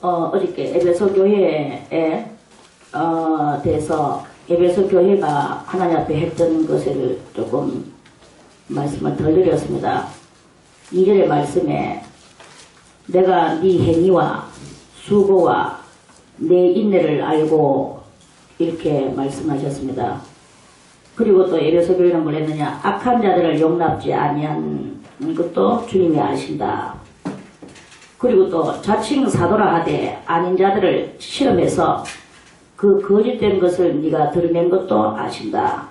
어저께 에베소 교회에 대해서 에베소 교회가 하나님 앞에 했던 것을 조금 말씀을 덜 드렸습니다. 2절의 말씀에 내가 네 행위와 수고와 내 인내를 알고 이렇게 말씀하셨습니다. 그리고 또 에베소 교회는 뭘 했느냐, 악한 자들을 용납지 아니한 것도 주님이 아신다. 그리고 또 자칭 사도라 하되 아닌 자들을 실험해서 그 거짓된 것을 네가 드러낸 것도 아신다.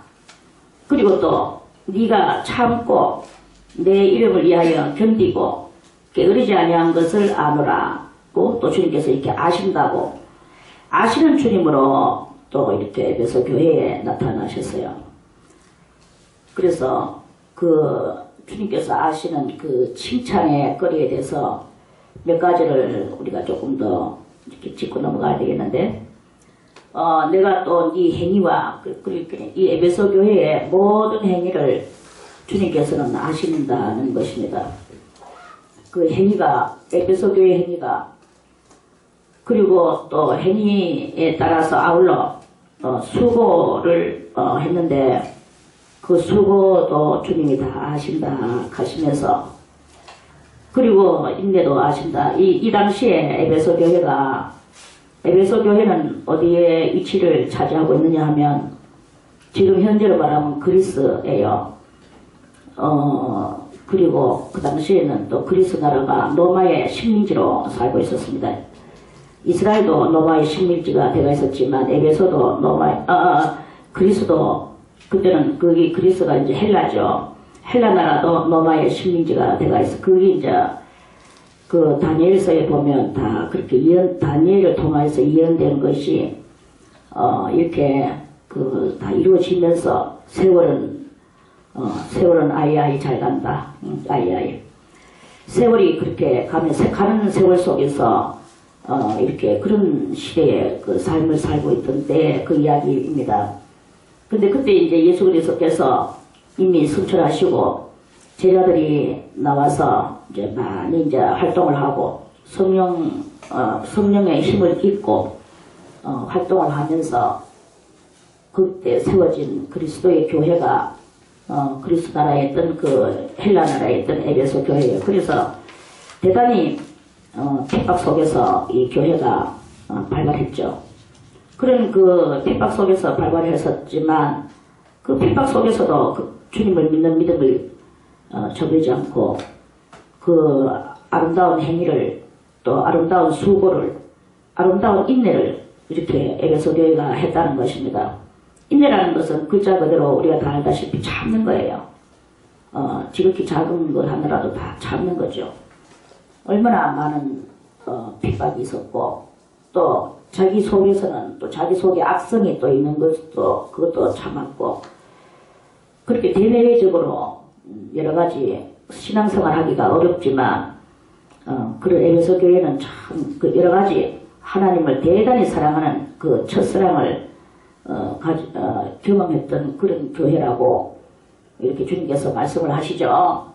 그리고 또 네가 참고 내 이름을 위하여 견디고 게으르지 아니한 것을 아노라고 또 주님께서 이렇게 아신다고 아시는 주님으로 또 이렇게 에베소 교회에 나타나셨어요. 그래서 그 주님께서 아시는 그 칭찬의 거리에 대해서 몇 가지를 우리가 조금 더 이렇게 짚고 넘어가야 되겠는데, 내가 또 네 행위와 이 에베소 교회의 모든 행위를 주님께서는 아신다는 것입니다. 그 행위가, 에베소 교회 행위가, 그리고 또 행위에 따라서 아울러 수고를 했는데 그 수고도 주님이 다 아신다 하시면서, 그리고 인내도 아신다. 이 당시에 에베소 교회는 어디에 위치를 차지하고 있느냐 하면 지금 현재로 말하면 그리스예요. 그리고 그 당시에는 또 그리스 나라가 로마의 식민지로 살고 있었습니다. 이스라엘도 로마의 식민지가 되어 있었지만 에베소도 그리스도, 그때는 거기 그리스가 이제 헬라죠. 헬라 나라도 로마의 식민지가 되어 있어. 그게 이제 그 다니엘서에 보면 다 그렇게 다니엘을 통해서 예언된 것이 이렇게 그 다 이루어지면서 세월은 아이아이 잘 간다. 아이아이. 세월이 그렇게 가는 세월 속에서 이렇게 그런 시대에 그 삶을 살고 있던 때 그 이야기입니다. 근데 그때 이제 예수 그리스도께서 이미 승천하시고 제자들이 나와서 이제 많이 이제 활동을 하고 성령의 힘을 입고 활동을 하면서 그때 세워진 그리스도의 교회가 그리스 나라에 있던 그 헬라 나라에 있던 에베소 교회예요. 그래서 대단히 핍박 속에서 이 교회가 발발했죠. 그런 그 핍박 속에서 발발했었지만 그 핍박 속에서도 그 주님을 믿는 믿음을 저버리지 않고 그 아름다운 행위를, 또 아름다운 수고를, 아름다운 인내를 이렇게 에베소 교회가 했다는 것입니다. 인내라는 것은 글자 그대로 우리가 다 알다시피 참는 거예요. 지극히 작은 것 하나라도 다 참는 거죠. 얼마나 많은 핍박이 있었고, 또 자기 속에서는 또 자기 속에 악성이 또 있는 것도 그것도 참았고, 그렇게 대내외적으로 여러 가지 신앙생활 하기가 어렵지만 그런 에베소 교회는 참 그 여러 가지 하나님을 대단히 사랑하는 그 첫사랑을 경험했던 그런 교회라고 이렇게 주님께서 말씀을 하시죠.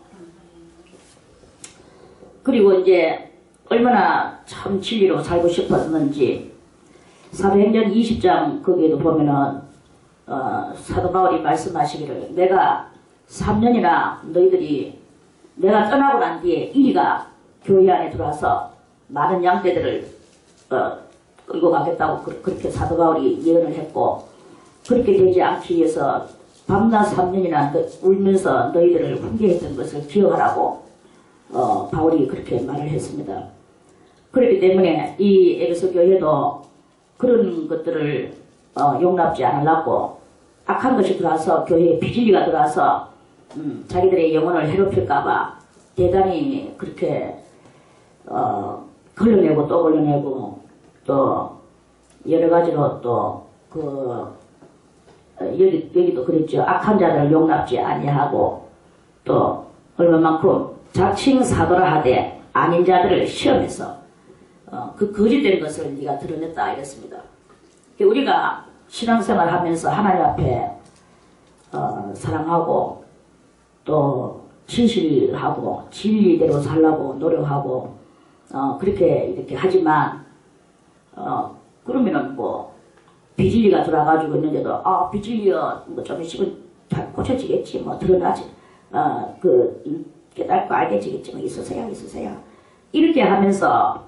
그리고 이제 얼마나 참 진리로 살고 싶었는지 사도행전 20장 거기에도 보면은 사도 바울이 말씀하시기를, 내가 3년이나 너희들이 내가 떠나고 난 뒤에 이리가 교회 안에 들어와서 많은 양떼들을 끌고 가겠다고 그렇게 사도 바울이 예언을 했고, 그렇게 되지 않기 위해서 밤낮 3년이나 울면서 너희들을 훈계했던 것을 기억하라고 바울이 그렇게 말을 했습니다. 그렇기 때문에 이 에베소 교회도 그런 것들을 용납지 않으려고 악한 것이 들어와서 교회에 비진리가 들어와서 자기들의 영혼을 해롭힐까봐 대단히 그렇게 걸러내고 또 걸러내고, 또 여러 가지로 또 여기도 그랬죠. 악한 자들을 용납지 아니하고, 또 얼마만큼 자칭 사도라 하되 아닌 자들을 시험해서 그 거짓된 것을 네가 드러냈다 이랬습니다. 우리가 신앙생활 하면서 하나님 앞에 사랑하고 또 진실하고 진리대로 살라고 노력하고 그렇게 이렇게 하지만 그러면은 뭐 비질리가 들어와가지고 있는데도 비질리야 뭐 좀 있으면 다 고쳐지겠지 뭐 드러나지 깨닫고 알겠지겠지 뭐 있으세요 이렇게 하면서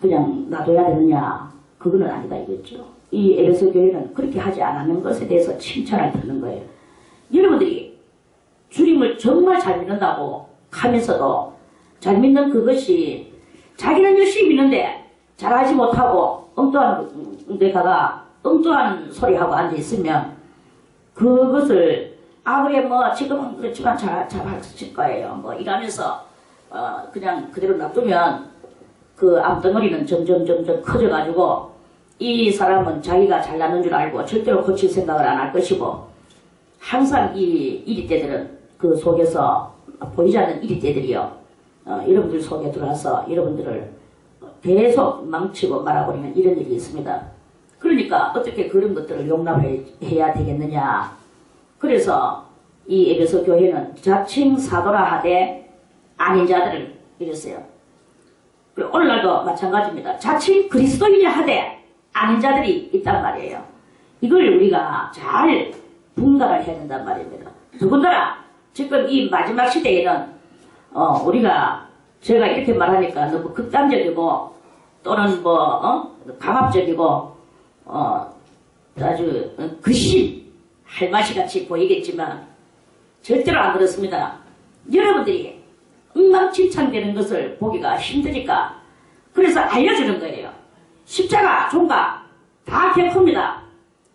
그냥 놔둬야 되느냐 그거는 아니다 이거죠. 이 에베소 교회는 그렇게 하지 않는 것에 대해서 칭찬을 듣는 거예요. 여러분들이 주님을 정말 잘 믿는다고 하면서도 잘 믿는 그것이 자기는 열심히 믿는데 잘하지 못하고 엉뚱한 데다가 엉뚱한 소리하고 앉아있으면 그것을 그래 뭐 지금은 그렇지만 잘하실 거예요 뭐 이러면서 그냥 그대로 놔두면 그 암덩어리는 점점 커져가지고 이 사람은 자기가 잘나는 줄 알고 절대로 고칠 생각을 안 할 것이고 항상 이 이리떼들은 그 속에서 보이지 않는 이리떼들이요 여러분들 속에 들어와서 여러분들을 계속 망치고 말아버리면 이런 일이 있습니다. 그러니까 어떻게 그런 것들을 용납해야 되겠느냐. 그래서 이 에베소 교회는 자칭 사도라 하되 아닌 자들을 이랬어요. 오늘날도 마찬가지입니다. 자칭 그리스도인이 하되 아닌 자들이 있단 말이에요. 이걸 우리가 잘 분간을 해야 된단 말입니다. 더군다나 지금 이 마지막 시대에는 우리가 제가 이렇게 말하니까 너무 극단적이고 또는 강압적이고 아주 그심 할마시같이 보이겠지만 절대로 안 그렇습니다. 여러분들이 엉망진창되는 것을 보기가 힘드니까 그래서 알려주는 거예요. 십자가 종각 다 개코입니다.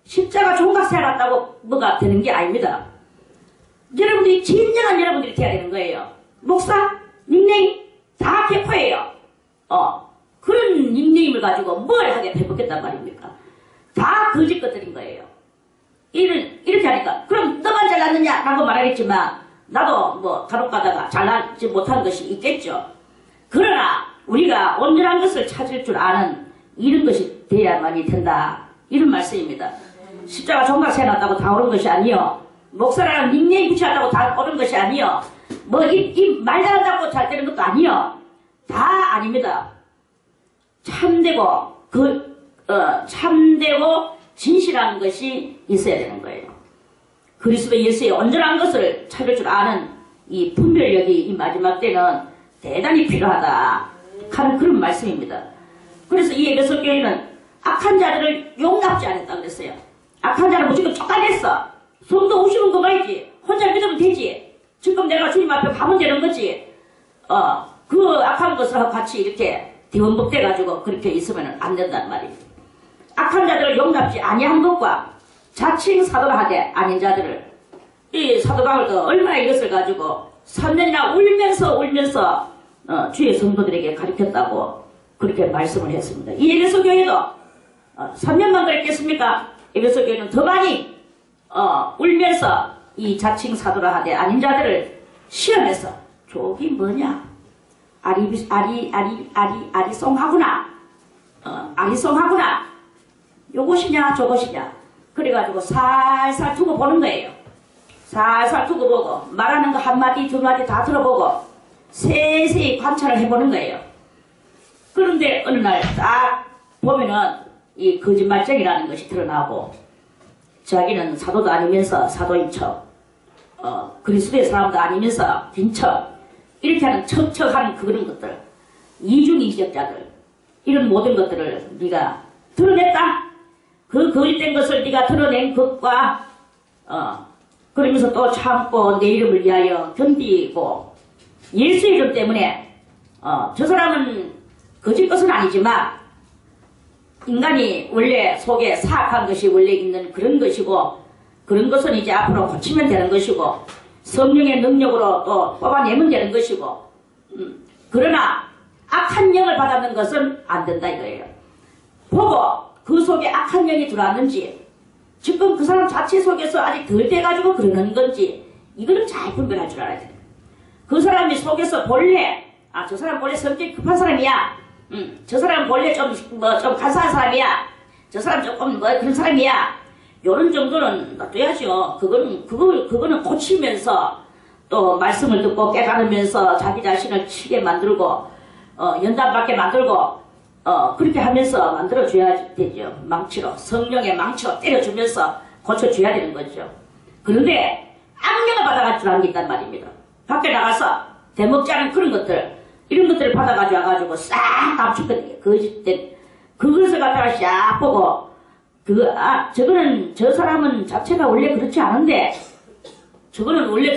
십자가 종각 세웠다고 뭐가 되는 게 아닙니다. 여러분들이 진정한 여러분들이 돼야 되는 거예요. 목사 닉네임 다 개코예요. 그런 닉네임을 가지고 뭘 하게 해보겠단 말입니까? 다 거짓 것들인 거예요. 이렇게 하니까 그럼 너만 잘났느냐 라고 말하겠지만 나도 뭐 간혹 가다가 잘나지 못한 것이 있겠죠. 그러나 우리가 온전한 것을 찾을 줄 아는 이런 것이 돼야만이 된다. 이런 말씀입니다. 십자가 종각 세워놨다고 다 옳은 것이 아니요. 목사라는 닉네임 붙여놨다고 다 옳은 것이 아니요. 뭐 이 말 잘한다고 잘 되는 것도 아니요. 다 아닙니다. 참되고 참되고 진실한 것이 있어야 되는 거예요. 그리스도 예수의 온전한 것을 찾을 줄 아는 이 분별력이 이 마지막 때는 대단히 필요하다 하는 그런 말씀입니다. 그래서 이 에베소 교회는 악한 자들을 용납지 않았다 그랬어요. 악한 자는 무조건 쫓아냈어. 성도 오시면 그거이지. 혼자 믿으면 되지. 지금 내가 주님 앞에 가면 되는 거지. 그 악한 것을 같이 이렇게 뒤원복돼가지고 그렇게 있으면 안 된단 말이에요. 악한 자들을 용납지 아니한 것과 자칭 사도라 하되 아닌 자들을 이 사도 바울도 얼마나 이것을 가지고 3년이나 울면서 주의 성도들에게 가르쳤다고 그렇게 말씀을 했습니다. 이 에베소 교회도 3년만 그랬겠습니까? 에베소 교회는 더 많이 울면서 이 자칭 사도라 하되 아닌 자들을 시험해서 저기 뭐냐 아리송하구나 아리송하구나 요것이냐 저것이냐 그래가지고 살살 두고 보는 거예요. 살살 두고 보고 말하는 거 한마디 두마디 다 들어보고 세세히 관찰을 해보는 거예요. 그런데 어느 날 딱 보면은 이 거짓말쟁이라는 것이 드러나고 자기는 사도도 아니면서 사도인 척 그리스도의 사람도 아니면서 빈 척 이렇게 하는 척척하는 그런 것들 이중인격자들 이런 모든 것들을 네가 드러냈다. 그 거짓된 것을 네가 드러낸 것과 그러면서 또 참고 내 이름을 위하여 견디고 예수의 이름 때문에 저 사람은 거짓 것은 아니지만 인간이 원래 속에 사악한 것이 원래 있는 그런 것이고 그런 것은 이제 앞으로 고치면 되는 것이고 성령의 능력으로 또 뽑아내면 되는 것이고 그러나 악한 영을 받았는 것은 안 된다 이거예요. 보고 그 속에 악한 영이 들어왔는지 지금 그 사람 자체 속에서 아직 덜 돼가지고 그러는 건지 이거는 잘 분별할 줄 알아야 돼요. 그 사람이 속에서 본래 저 사람 본래 성격이 급한 사람이야. 저 사람 본래 좀 간사한 사람이야. 저 사람 조금 그런 사람이야. 요런 정도는 놔둬야죠. 그거는 고치면서 또 말씀을 듣고 깨달으면서 자기 자신을 치게 만들고 연단받게 만들고 그렇게 하면서 만들어줘야 되죠. 망치로, 성령의 망치로 때려주면서 고쳐줘야 되는 거죠. 그런데 악령을 받아갈 줄 아는 게 있단 말입니다. 밖에 나가서 대먹지 않은 그런 것들, 이런 것들을 받아가지고 와가지고 싹 감추거든요. 그것을 갖다가 싹 보고, 저거는, 저 사람은 자체가 원래 그렇지 않은데, 저거는 원래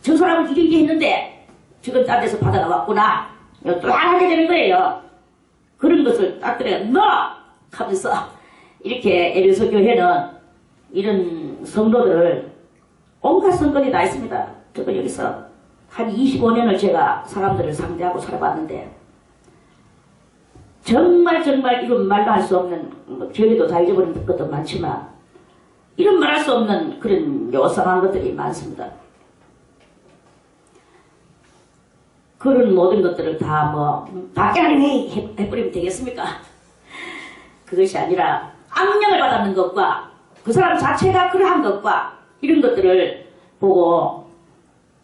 저 사람은 이렇게 했는데, 저건 딴 데서 받아가왔구나. 또 하게 되는 거예요. 그런 것을 딱 그래, 너! 하면서, 이렇게 에베소 교회는 이런 성도들을 온갖 성건이 다 있습니다. 저도 여기서 한 25년을 제가 사람들을 상대하고 살아봤는데, 정말 이건 말도 할 수 없는, 저희도 다 잊어버린 것도 많지만, 이런 말할 수 없는 그런 요상한 것들이 많습니다. 그런 모든 것들을 다 밖에 하니 해버리면 되겠습니까? 그것이 아니라 악령을 받았는 것과 그 사람 자체가 그러한 것과 이런 것들을 보고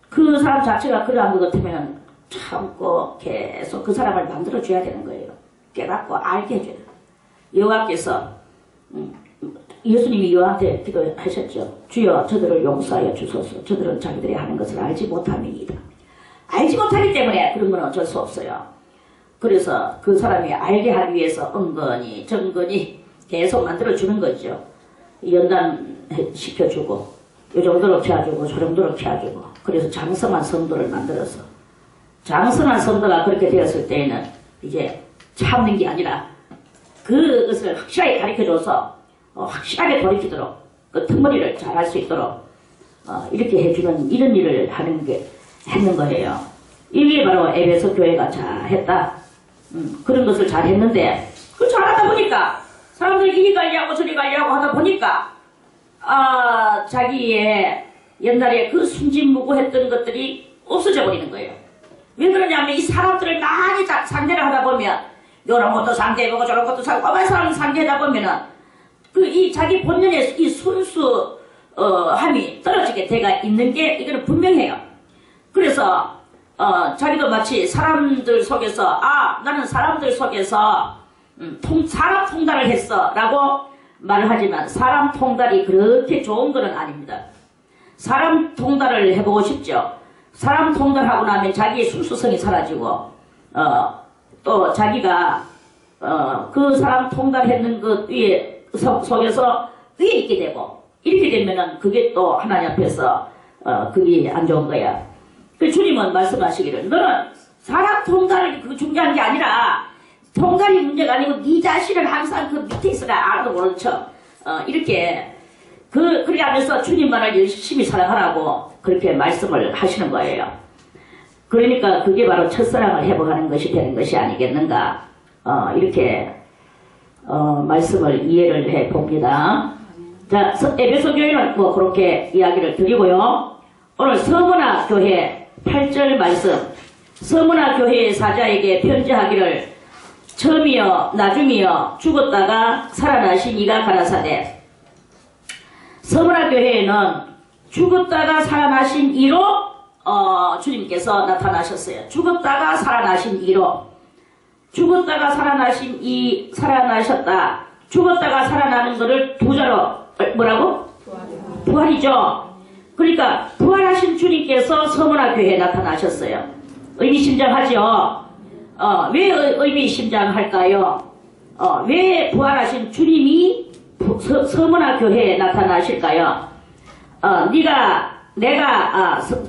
그 사람 자체가 그러한 것 같으면 참고 계속 그 사람을 만들어줘야 되는 거예요. 깨닫고 알게 해줘야 돼요. 여호와께서 예수님이 여호와한테 기도하셨죠. 주여 저들을 용서하여 주소서. 저들은 자기들이 하는 것을 알지 못함이니이다. 알지 못하기 때문에 그런 건 어쩔 수 없어요. 그래서 그 사람이 알게 하기 위해서 은근히 정근히 계속 만들어주는 거죠. 연단시켜주고 요 정도로 키워주고 저 정도로 키워주고 그래서 장성한 성도를 만들어서 장성한 성도가 그렇게 되었을 때에는 이제 참는 게 아니라 그것을 확실하게 가르쳐줘서 확실하게 돌이키도록 그 틈머리를 잘 할 수 있도록 이렇게 해주는 이런 일을 했는 거예요. 이게 바로 에베소 교회가 잘했다. 그런 것을 잘했는데 그 잘하다 보니까 사람들이 이리 가려고 저리 가려고 하다 보니까 자기의 옛날에 그 순진무구했던 것들이 없어져 버리는 거예요. 왜 그러냐면 이 사람들을 많이 상대를 하다 보면 이런 것도 상대해보고 저런 것도 상대해보고 사람 상대하다 보면은 이 자기 본연의 이 순수함이 떨어지게 돼가 있는 게 이거는 분명해요. 그래서 자기도 마치 사람들 속에서 나는 사람들 속에서 사람 통달을 했어 라고 말을 하지만 사람 통달이 그렇게 좋은 것은 아닙니다. 사람 통달을 해보고 싶죠. 사람 통달하고 나면 자기의 순수성이 사라지고 또 자기가 그 사람 통달했는 것 속에서 위에 있게 되고 이렇게 되면은 그게 또 하나님 앞에서 그게 안 좋은 거야. 그 주님은 말씀하시기를 너는 사람 통달이 그 중요한 게 아니라 통달이 문제가 아니고 네 자신을 항상 그 밑에 있어라 알아도 모르는 척 이렇게 그렇게 하면서 주님만을 열심히 사랑하라고 그렇게 말씀을 하시는 거예요. 그러니까 그게 바로 첫사랑을 회복하는 것이 되는 것이 아니겠는가 이렇게 말씀을 이해를 해 봅니다. 자, 에베소 교회는 그렇게 이야기를 드리고요. 오늘 서문화 교회 8절 말씀 서문화 교회의 사자에게 편지하기를 처음이여 나중이여 죽었다가 살아나신 이가 가라사대 서문화 교회에는 죽었다가 살아나신 이로 주님께서 나타나셨어요. 죽었다가 살아나신 이로 죽었다가 살아나셨다 죽었다가 살아나는 것을 두자로 뭐라고? 부활이죠. 그러니까 부활하신 주님께서 서문화 교회에 나타나셨어요. 의미심장하죠. 왜 의미심장할까요? 왜 부활하신 주님이 서문화 교회에 나타나실까요?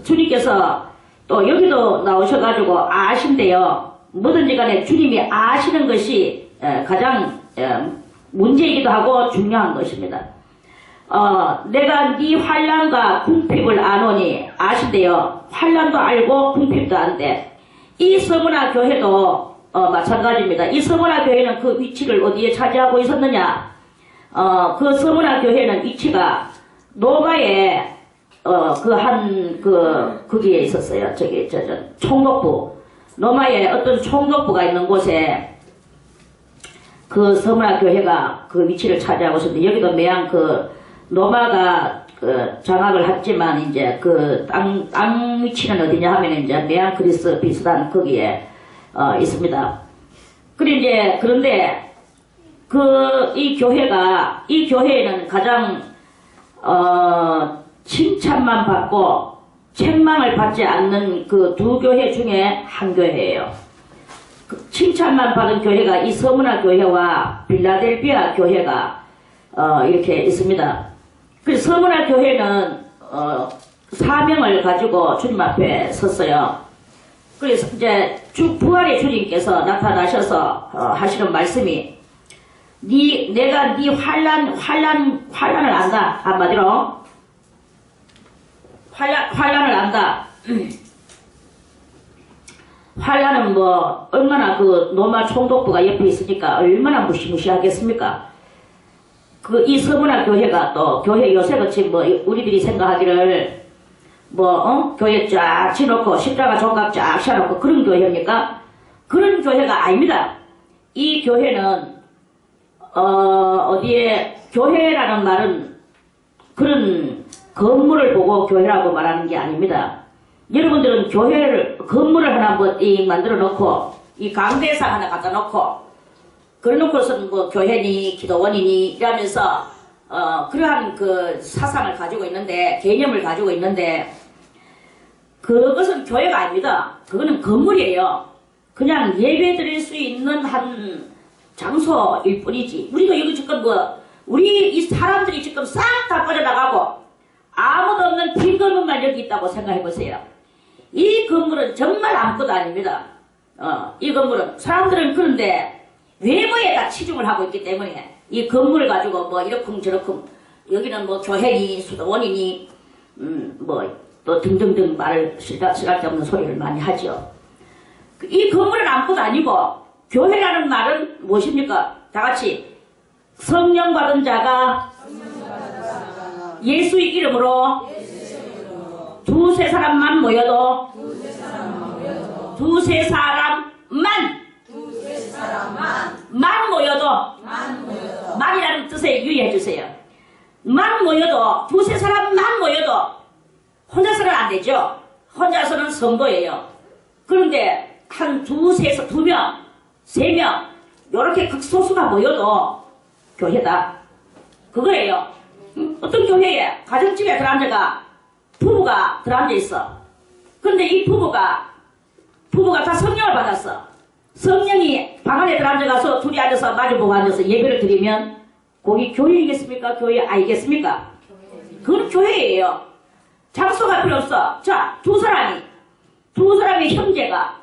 주님께서 또 여기도 나오셔가지고 아신대요. 뭐든지 간에 주님이 아시는 것이 가장 문제이기도 하고 중요한 것입니다. 내가 네 환난과 궁핍을 아노니 아신대요. 환난도 알고 궁핍도 안돼. 이 서문화 교회도 마찬가지입니다. 이 서문화 교회는 그 위치를 어디에 차지하고 있었느냐? 그 서문화 교회는 위치가 노바에 거기에 있었어요. 총독부. 노마에 어떤 총독부가 있는 곳에 그 서문화 교회가 그 위치를 차지하고 있었는데 여기도 매양 노마가 장악을 했지만 이제 땅 위치는 어디냐 하면 이제 매양 그리스 비슷한 거기에 있습니다. 그런데 이 교회에는 가장 칭찬만 받고 책망을 받지 않는 그 두 교회 중에 한 교회예요. 칭찬만 받은 교회가 이 서문화 교회와 빌라델비아 교회가 이렇게 있습니다. 그래서 서문화 교회는 사명을 가지고 주님 앞에 섰어요. 그래서 이제 부활의 주님께서 나타나셔서 하시는 말씀이 내가 네 환란을 안다. 한마디로 환란을 안다. 환란은 뭐 얼마나 그 노마 총독부가 옆에 있으니까 얼마나 무시무시하겠습니까? 이 서문화 교회가 또 교회 요새같이 뭐 우리들이 생각하기를 교회 쫙 치놓고 십자가 종각 쫙 씌워놓고 그런 교회입니까? 그런 교회가 아닙니다. 이 교회는 교회라는 말은 그런 건물을 보고 교회라고 말하는 게 아닙니다. 여러분들은 건물을 하나 만들어 놓고 이 강대상 하나 갖다 놓고 그래 놓고서는 뭐 교회니 기도원이니 이러면서 그러한 그 사상을 가지고 있는데, 개념을 가지고 있는데, 그것은 교회가 아닙니다. 그거는 건물이에요. 그냥 예배 드릴 수 있는 한 장소일 뿐이지. 우리가 여기 지금 우리 이 사람들이 지금 싹 다 빠져나가고 아무도 없는 빈 건물만 여기 있다고 생각해 보세요. 이 건물은 정말 아무것도 아닙니다. 이 건물은, 사람들은 그런데 외모에다 치중을 하고 있기 때문에 이 건물을 가지고 뭐 이러쿵 저러쿵, 여기는 뭐 교회니 수도원이니 또 등등등 말을 쓸데없는 소리를 많이 하죠. 이 건물은 아무것도 아니고, 교회라는 말은 무엇입니까? 다같이 성령 받은 자가 예수의 이름으로 두세 사람만 모여도 두세 사람만 모여도 만이라는 뜻에 유의해 주세요. 만 모여도, 두세 사람만 모여도, 혼자서는 안 되죠. 혼자서는 성도예요. 그런데 한 두 명, 세 명 요렇게 극소수가 모여도 교회다. 그거예요. 어떤 교회에 가정집에 들어앉아가 부부가 들어앉아 있어. 그런데 이 부부가 다 성령을 받았어. 성령이 방 안에 들어앉아가서 둘이 앉아서 마주보고 앉아서 예배를 드리면 거기 교회이겠습니까? 교회 아니겠습니까? 그건 교회예요. 장소가 필요 없어. 자, 두 사람의 형제가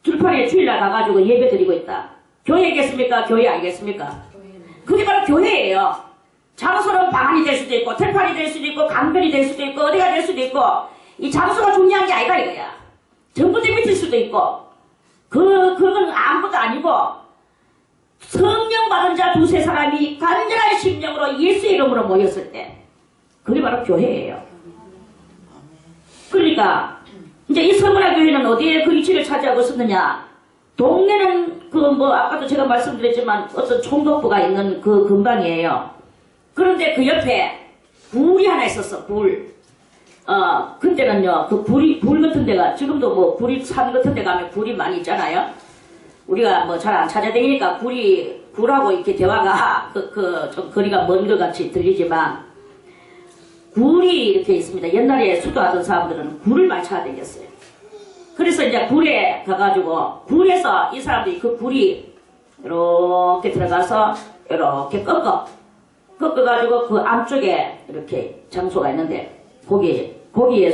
들판에 주일날 가가지고 예배 드리고 있다. 교회겠습니까? 교회 아니겠습니까? 그게 바로 교회예요. 장소는 방안이 될 수도 있고, 들판이 될 수도 있고, 강변이 될 수도 있고, 어디가 될 수도 있고, 이 장소가 중요한 게 아니다 이거야. 정부대 밑일 수도 있고, 그건 아무것도 아니고, 성령 받은 자 두세 사람이 간절한 심령으로 예수의 이름으로 모였을 때, 그게 바로 교회예요. 그러니까 이제 이 서문화 교회는 어디에 그 위치를 차지하고 있었느냐? 동네는 아까도 제가 말씀드렸지만 어떤 총독부가 있는 그 근방이에요. 그런데 그 옆에 굴이 하나 있었어. 그때는요, 굴 같은 데가, 지금도 산 같은 데 가면 굴이 많이 있잖아요. 우리가 잘 안 찾아다니니까 굴하고 이렇게 대화가 좀 거리가 먼 것 같이 들리지만, 굴이 이렇게 있습니다. 옛날에 수도하던 사람들은 굴을 많이 찾아다녔어요. 그래서 이제 굴에 가가지고, 굴에서 이 사람들이 그 굴이 이렇게 들어가서 이렇게 꺾어가지고 그 안쪽에 이렇게 장소가 있는데, 거기에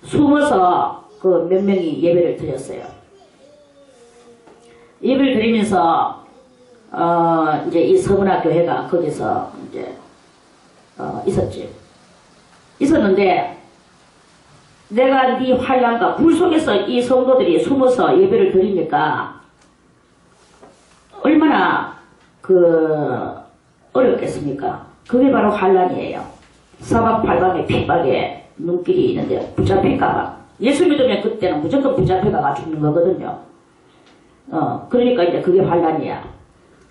숨어서 그 몇 명이 예배를 드렸어요. 예배를 드리면서, 이제 이 서문화 교회가 거기서 이제, 있었는데, 내가 네 환난과 불 속에서 이 성도들이 숨어서 예배를 드리니까 얼마나 어렵겠습니까? 그게 바로 환난이에요. 사방팔방에 핍박에 눈길이 있는데 붙잡힐까봐. 예수 믿으면 그때는 무조건 붙잡혀가 죽는 거거든요. 그러니까 이제 그게 환난이야.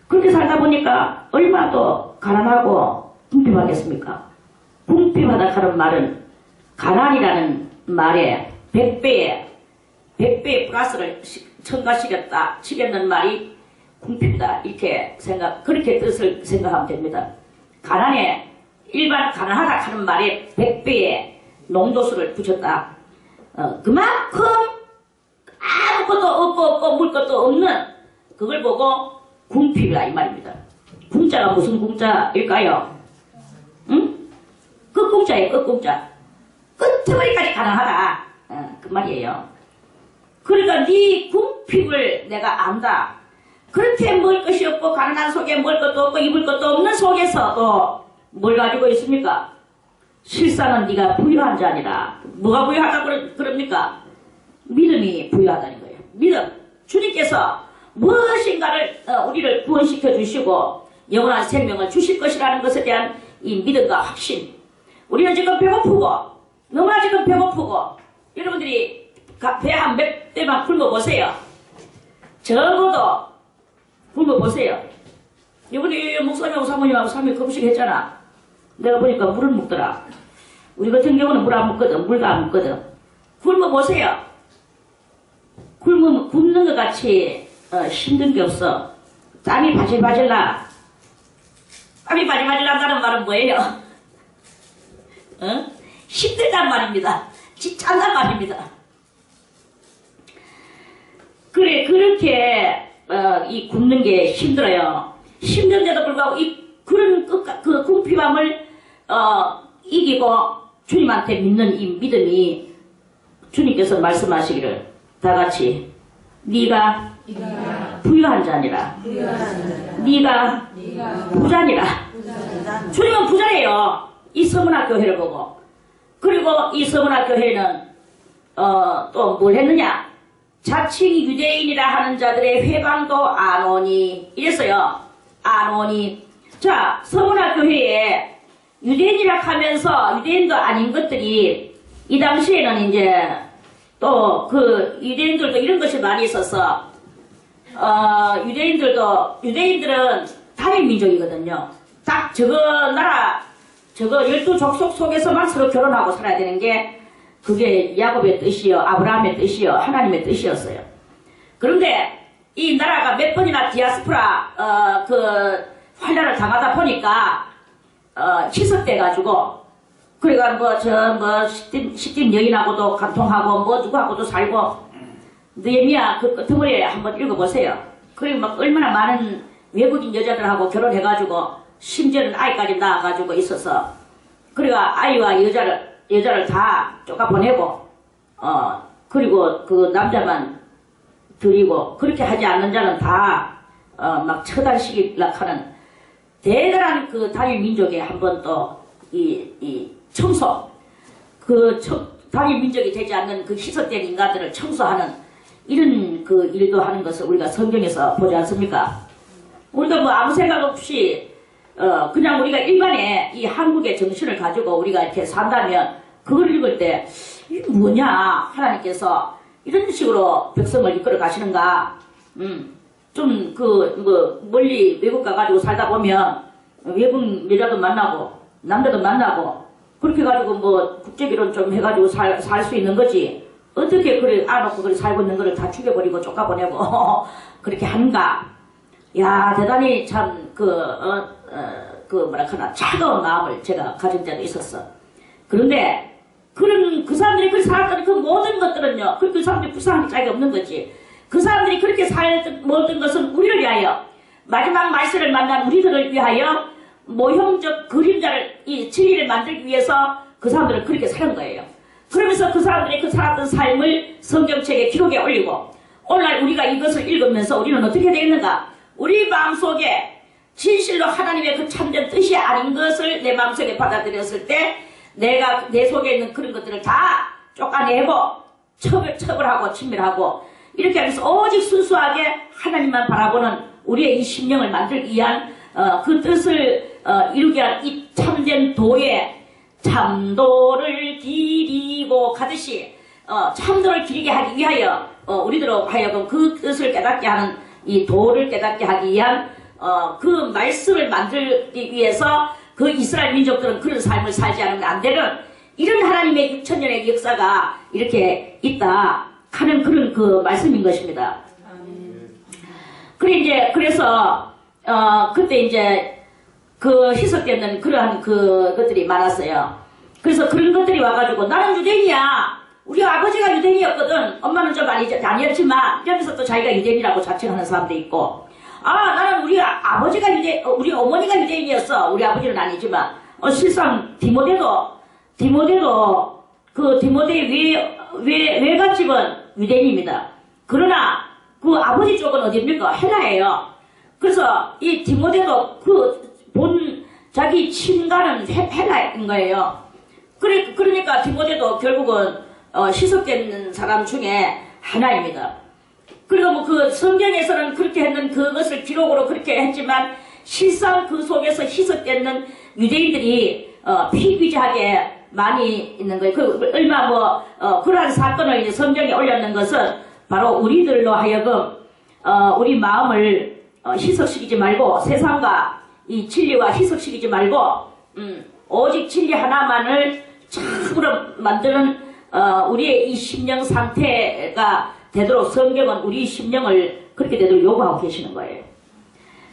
그렇게 살다 보니까 얼마나 또 가난하고 궁핍하겠습니까? 궁핍하다 하는 말은, 가난이라는 말에 100배의 플러스를 첨가시켰는 말이 궁핍이다. 이렇게 그렇게 뜻을 생각하면 됩니다. 일반 가난하다 하는 말에 100배의 농도수를 붙였다. 그만큼 아무것도 없고 물 것도 없는 그걸 보고 궁핍이다 이 말입니다. 궁자가 무슨 궁자일까요? 응? 끝궁자예요. 끝궁자. 끝머리까지 가난하다. 그 말이에요. 그러니까 네 궁핍을 내가 안다. 그렇게 먹을 것이 없고 가난한 속에 먹을 것도 없고 입을 것도 없는 속에서 또 뭘 가지고 있습니까? 실상은 네가 부유한 자니라. 뭐가 부유하다고 그럽니까? 믿음이 부유하다는 거예요. 믿음. 주님께서 무엇인가를 우리를 구원시켜 주시고 영원한 생명을 주실 것이라는 것에 대한 이 믿음과 확신. 우리는 지금 배고프고 너무나 지금 배고프고 여러분들이 배 한 몇 대만 굶어보세요. 적어도 굶어보세요. 이번에 목사님하고 사모님하고 3일 금식 했잖아. 내가 보니까 물을 먹더라. 우리 같은 경우는 물 안 먹거든. 물도 안 먹거든. 굶어보세요. 굶는 것 같이 힘든 게 없어. 땀이 바질바질 나. 땀이 바질바질 난다는 말은 뭐예요? 힘들단 말입니다. 지찬단 말입니다. 그래, 그렇게 이 굶는 게 힘들어요. 힘든데도 불구하고 그 궁핍함을 이기고 주님한테 믿는 이 믿음이 주님께서 말씀하시기를 다 같이 네가 부유한 자니라. 네가 부자니라. 주님은 부자예요. 이 서문학교회를 보고. 그리고 이 서문학교회는 또 뭘 했느냐? 자칭 유대인이라 하는 자들의 회방도 안 오니 이랬어요. 안 오니. 자, 서문학교회에 유대인이라 하면서 유대인도 아닌 것들이 이 당시에는 이제 또 그 유대인들도 이런 것이 많이 있어서 유대인들은 단일 민족이거든요. 딱 저거 나라 저거 12족속 속에서만 서로 결혼하고 살아야 되는 게 그게 야곱의 뜻이요, 아브라함의 뜻이요, 하나님의 뜻이었어요. 그런데 이 나라가 몇 번이나 디아스포라 환란을 당하다 보니까 희석돼가지고 그러니까 시딤 여인하고도 간통하고 누구하고도 살고 느헤미야 그 끄트머리에 한번 읽어보세요. 그리고 막 얼마나 많은 외국인 여자들하고 결혼해가지고 심지어는 아이까지 낳아가지고 있어서 그러니까 아이와 여자를 다 쫓아보내고 그리고 그 남자만 드리고 그렇게 하지 않는 자는 다 막 처단시키려고 하는 대단한 그 단일 민족에 한번 또 이 청소 단일 민족이 되지 않는 그 희석된 인간들을 청소하는 이런 그 일도 하는 것을 우리가 성경에서 보지 않습니까? 우리도 뭐 아무 생각 없이 그냥 우리가 일반의 이 한국의 정신을 가지고 우리가 이렇게 산다면 그걸 읽을 때 이게 뭐냐 하나님께서 이런 식으로 백성을 이끌어 가시는가 좀 멀리 외국 가가지고 살다 보면 외국 여자도 만나고 남자도 만나고 그렇게 가지고 뭐 국제결혼 좀 해가지고 살 수 있는 거지 어떻게 그래 안놓고 그래 살고 있는 거를 다 죽여버리고 쫓아보내고 그렇게 하는가. 야 대단히 참 뭐랄까나 차가운 마음을 제가 가진 때도 있었어. 그런데 그 사람들이 그렇게 살았던 그 모든 것들은요 그 사람들이 불쌍한 자가 없는 거지. 그 사람들이 그렇게 살던 모든 것은 우리를 위하여 마지막 말세를 만난 우리들을 위하여 모형적 그림자를 이 진리를 만들기 위해서 그 사람들은 그렇게 사는 거예요. 그러면서 그 사람들이 그 살았던 삶을 성경책에 기록에 올리고 오늘날 우리가 이것을 읽으면서 우리는 어떻게 되겠는가? 우리 마음속에 진실로 하나님의 그 참된 뜻이 아닌 것을 내 마음속에 받아들였을 때 내가 내 속에 있는 그런 것들을 다 쫓아내고 처벌하고 친밀하고 이렇게 하면서 오직 순수하게 하나님만 바라보는 우리의 이 심령을 만들기 위한 그 뜻을 이루기 위한 이 참된 도에 참도를 기리고 가듯이 참도를 기리게 하기 위하여 우리들로 하여금 그 뜻을 깨닫게 하는 이 도를 깨닫게 하기 위한 그 말씀을 만들기 위해서 그 이스라엘 민족들은 그런 삶을 살지 않으면 안 되는 이런 하나님의 6천년의 역사가 이렇게 있다 하는 그런 그 말씀인 것입니다. 그래서 그때 이제 그 희석되는 그러한 것들이 많았어요. 그래서 그런 것들이 와가지고 나는 유대인이야. 우리 아버지가 유대인이었거든. 엄마는 좀 아니었지만 이러면서 또 자기가 유대인이라고 자칭하는 사람도 있고, 나는 우리 아버지가 우리 어머니가 유대인이었어. 우리 아버지는 아니지만 실상 디모데도 그 디모데 외갓집은 유대인입니다. 그러나 그 아버지 쪽은 어디입니까? 헬라예요. 그래서 이 디모데도 자기 친가는 헬라인 거예요. 그러니까 디모데도 결국은 희석된 사람 중에 하나입니다. 그리고 뭐 그 성경에서는 그렇게 했는 그것을 기록으로 그렇게 했지만 실상 그 속에서 희석되는 유대인들이 피귀자하게 많이 있는 거예요. 얼마 그러한 사건을 이제 성경에 올렸는 것은 바로 우리들로 하여금 우리 마음을 희석시키지 말고 세상과 이 진리와 희석시키지 말고 오직 진리 하나만을 참으로 만드는 우리의 이 심령 상태가 되도록 성경은 우리 심령을 그렇게 되도록 요구하고 계시는 거예요.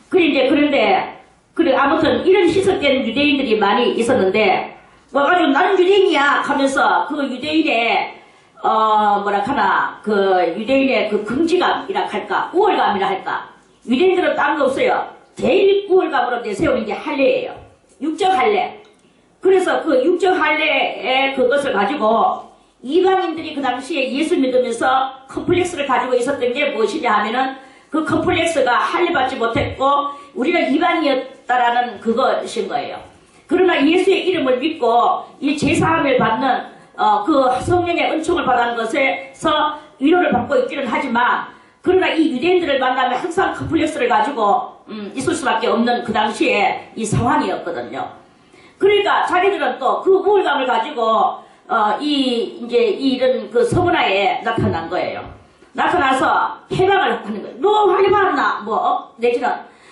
그런데 아무튼 이런 희석된 유대인들이 많이 있었는데 와가지고 나는 유대인이야 하면서 그 유대인의 그 유대인의 그 긍지감이라 할까 우월감이라 할까. 유대인들은 딴 거 없어요. 제일 우월감으로 내세우는 게 할례예요. 육적 할례. 그래서 그 육적 할례의 그것을 가지고 이방인들이 그 당시에 예수 믿으면서 컴플렉스를 가지고 있었던 게 무엇이냐 하면은 그 컴플렉스가 할례받지 못했고 우리가 이방이었다라는 그것인 거예요. 그러나 예수의 이름을 믿고 이 제사함을 받는 그 성령의 은총을 받은 것에서 위로를 받고 있기는 하지만 그러나 이 유대인들을 만나면 항상 컴플렉스를 가지고 있을 수밖에 없는 그 당시에 이 상황이었거든요. 그러니까 자기들은 또 그 우월감을 가지고 이런 그 서문화에 나타난 거예요. 나타나서 해방을 하는 거예요. 너 할례 받았나? 내지는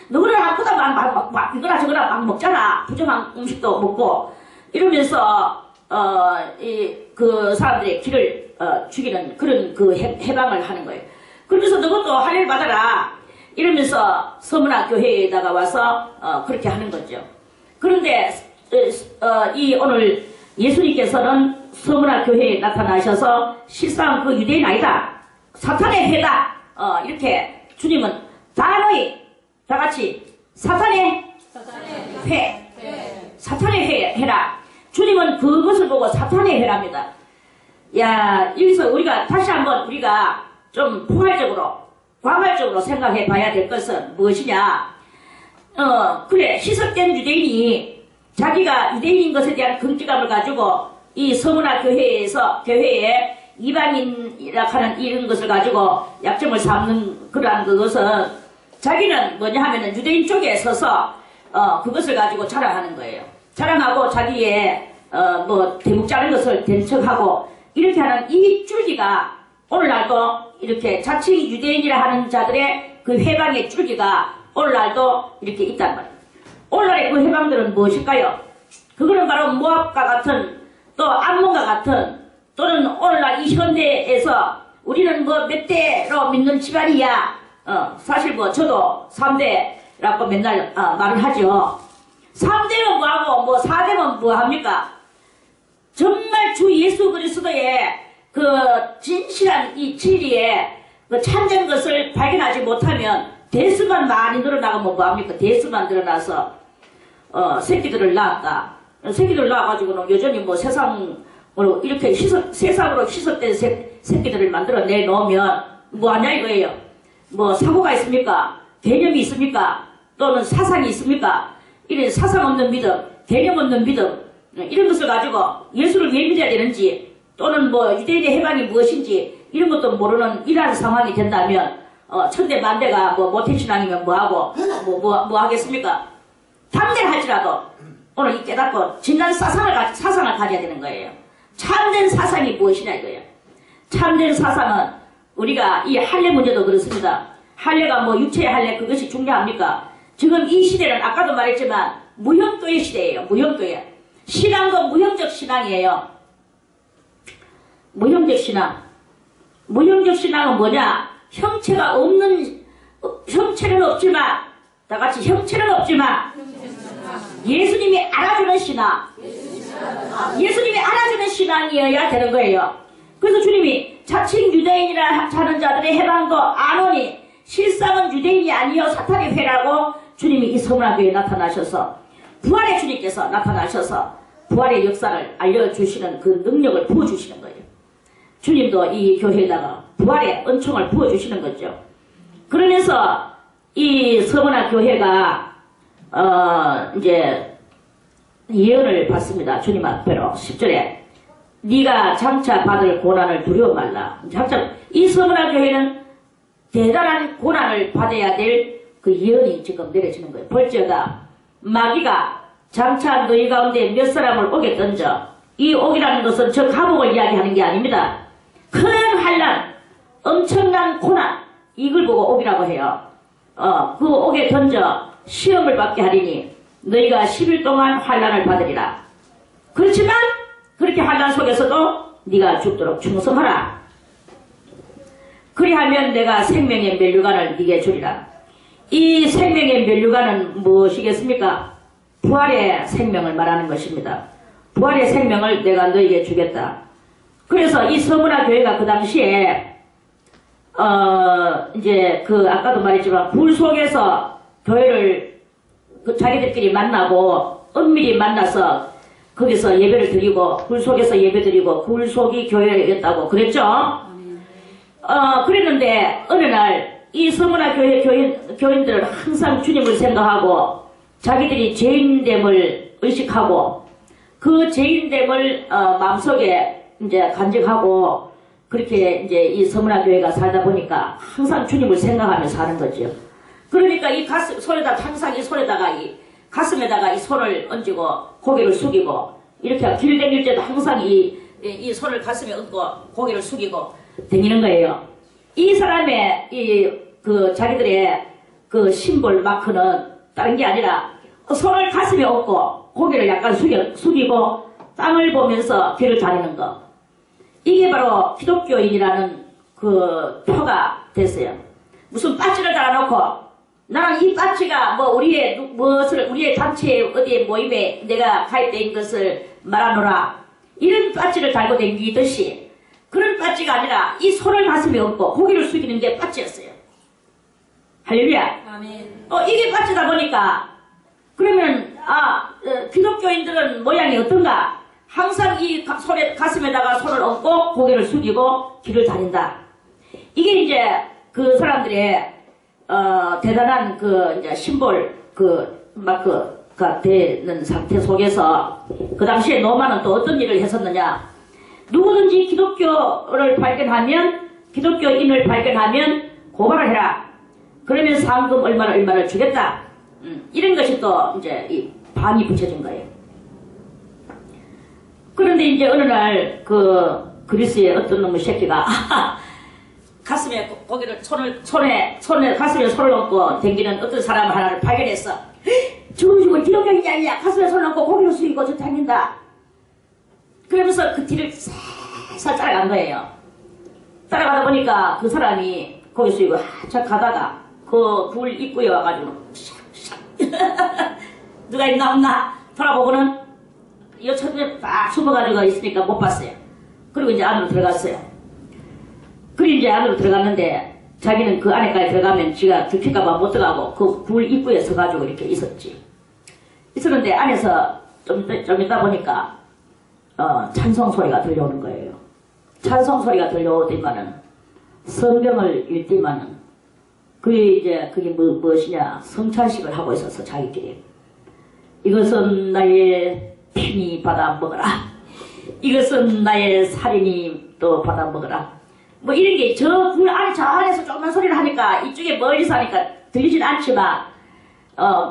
너는 아프다 막 이거나 저거나 막 먹잖아. 부정한 음식도 먹고 이러면서 그 사람들의 길을 죽이는 그런 그 해방을 하는 거예요. 그러면서 너것도 할례를 받아라 이러면서 서문화 교회에다가 와서 그렇게 하는 거죠. 그런데 오늘 예수님께서는 서문화 교회에 나타나셔서 실상 그 유대인 아니다. 사탄의 회다. 이렇게 주님은 단호히 다 같이 사탄의 회. 사탄의 회라. 주님은 그것을 보고 사탄의 회랍니다. 야, 여기서 우리가 다시 한번 우리가 좀 포괄적으로, 광활적으로 생각해 봐야 될 것은 무엇이냐. 그래, 희석된 유대인이 자기가 유대인인 것에 대한 긍지감을 가지고 이 서문화 교회에 이방인이라 하는 이런 것을 가지고 약점을 삼는 그러한 그것은 자기는 뭐냐 하면은 유대인 쪽에 서서 그것을 가지고 자랑하는 거예요. 자랑하고 자기의 대목 자른 것을 된 척하고 이렇게 하는 이 줄기가 오늘날도 이렇게 자칭 유대인이라 하는 자들의 그 해방의 줄기가 오늘날도 이렇게 있단 말이에요. 오늘날의 그 해방들은 무엇일까요? 그거는 바로 모압과 같은 또 암몬과 같은 또는 오늘날 이 현대에서 우리는 몇 대로 믿는 집안이야. 사실 저도 3대라고 맨날 말을 하죠. 3대면 뭐하고 4대면 뭐합니까? 정말 주 예수 그리스도의 그 진실한 이 진리의 그 참된 것을 발견하지 못하면 대수만 많이 늘어나가면 뭐합니까? 대수만 늘어나서 새끼들을 낳았다. 새끼들을 낳아가지고는 여전히 세상으로 이렇게 세상으로 희석된 새끼들을 만들어 내놓으면 뭐하냐 이거예요. 사고가 있습니까? 개념이 있습니까? 또는 사상이 있습니까? 이런 사상 없는 믿음, 개념 없는 믿음 이런 것을 가지고 예수를 왜 믿어야 되는지 또는 유대인의 해방이 무엇인지 이런 것도 모르는 이러한 상황이 된다면 천대 만대가 모태신앙이면 뭐하고 뭐 하겠습니까? 당대를 할지라도 오늘 깨닫고 진단 사상을 가져야 되는 거예요. 참된 사상이 무엇이냐 이거예요. 참된 사상은 우리가 이 할례 문제도 그렇습니다. 할례가 육체의 할례 그것이 중요합니까? 지금 이 시대는 아까도 말했지만 무형교회 시대예요. 무형교회. 신앙도 무형적 신앙이에요. 무형적 신앙. 무형적 신앙은 뭐냐? 형체가 없는, 형체는 없지만, 다 같이 형체는 없지만, 예수님이 알아주는 신앙. 예수님이 알아주는 신앙이어야 되는 거예요. 그래서 주님이 자칭 유대인이라 하는 자들의 해방도 아노니 실상은 유대인이 아니요 사탄의 회라고 주님이 이 서문화교회에 나타나셔서 부활의 주님께서 나타나셔서 부활의 역사를 알려주시는 그 능력을 부어주시는 거예요. 주님도 이 교회에다가 부활의 은총을 부어주시는 거죠. 그러면서 이 서문화교회가 이제 예언을 받습니다. 주님 앞에로 10절에 네가 장차 받을 고난을 두려워 말라. 장차 이 서문화교회는 대단한 고난을 받아야 될 그 예언이 지금 내려지는 거예요. 볼지어다 마귀가 장차 너희 가운데 몇 사람을 오게 던져. 이 옥이라는 것은 저 감옥을 이야기하는 게 아닙니다. 큰 환난, 엄청난 고난, 이걸 보고 옥이라고 해요. 그 옥에 던져 시험을 받게 하리니 너희가 10일 동안 환난을 받으리라. 그렇지만 그렇게 환난 속에서도 네가 죽도록 충성하라. 그리하면 내가 생명의 면류관을 네게 주리라. 이 생명의 면류관은 무엇이겠습니까? 부활의 생명을 말하는 것입니다. 부활의 생명을 내가 너에게 주겠다. 그래서 이 서문화교회가 그 당시에 이제 그 아까도 말했지만 굴 속에서 교회를 자기들끼리 만나고 은밀히 만나서 거기서 예배를 드리고 굴 속에서 예배 드리고 굴 속이 교회였다고 그랬죠. 그랬는데 어느 날 이 서문화교회 교인들은 항상 주님을 생각하고 자기들이 죄인됨을 의식하고 그 죄인됨을 마음속에 이제 간직하고 그렇게 이제 이 서문화교회가 살다 보니까 항상 주님을 생각하며 사는 거죠. 그러니까 이 가슴 손에다 항상 이 손에다가 이 가슴에다가 이 손을 얹고 고개를 숙이고 이렇게 길 다닐 때도 항상 이 손을 가슴에 얹고 고개를 숙이고 다니는 거예요. 이 사람의 그 자기들의 그 심볼 마크는 다른 게 아니라 손을 가슴에 얹고 고개를 약간 숙이고 땅을 보면서 길을 다니는 거. 이게 바로 기독교인이라는 그 표가 됐어요. 무슨 빠지를 달아놓고 나는 이 빠지가 뭐 우리의 단체 어디에 모임에 내가 가입된 것을 말하노라. 이런 빠지를 달고 다니듯이 그런 빠지가 아니라 이 손을 가슴에 얹고 고개를 숙이는 게 빠지였어요. 할렐루야. 아멘. 이게 빠지다 보니까 그러면 기독교인들은 모양이 어떤가? 항상 이 손에 가슴에다가 손을 얹고 고개를 숙이고 길을 다닌다. 이게 이제 그 사람들의 대단한 그 이제 심볼 그 마크가 되는 상태 속에서 그 당시에 노마는 또 어떤 일을 했었느냐? 누구든지 기독교인을 발견하면 고발을 해라. 그러면 상금 얼마를 주겠다. 이런 것이 또 이제 이 반이 붙여진 거예요. 그런데 이제 어느 날 그 그리스의 어떤 놈의 새끼가 가슴에 고개를 가슴에 손을 얹고 댕기는 어떤 사람 하나를 발견했어. 저거 기독교인이 아니야. 가슴에 손을 얹고 고개를 숙이고 저 다닌다. 그러면서 그 뒤를 살살 따라간 거예요. 따라가다 보니까 그 사람이 고개 숙이고 쫙 가다가 그 굴 입구에 와가지고 누가 있나 없나 돌아보고는 이 천장에 딱 숨어가지고 있으니까 못 봤어요. 그리고 이제 안으로 들어갔어요. 그리고 이제 안으로 들어갔는데 자기는 그 안에까지 들어가면 지가 들킬까봐 못 들어가고 그 굴 입구에 서가지고 이렇게 있었는데 안에서 좀 있다 보니까 찬송 소리가 들려오는 거예요. 찬송 소리가 들려오더니만은 성경을 읽더니만은 그게 무엇이냐? 성찬식을 하고 있어서 자기끼리 이것은 나의 피니 받아 먹어라. 이것은 나의 살인이 또 받아 먹어라. 뭐 이런 게 저 굴 안에 저 안에서 조그만 소리를 하니까 이쪽에 멀리서 하니까 들리진 않지만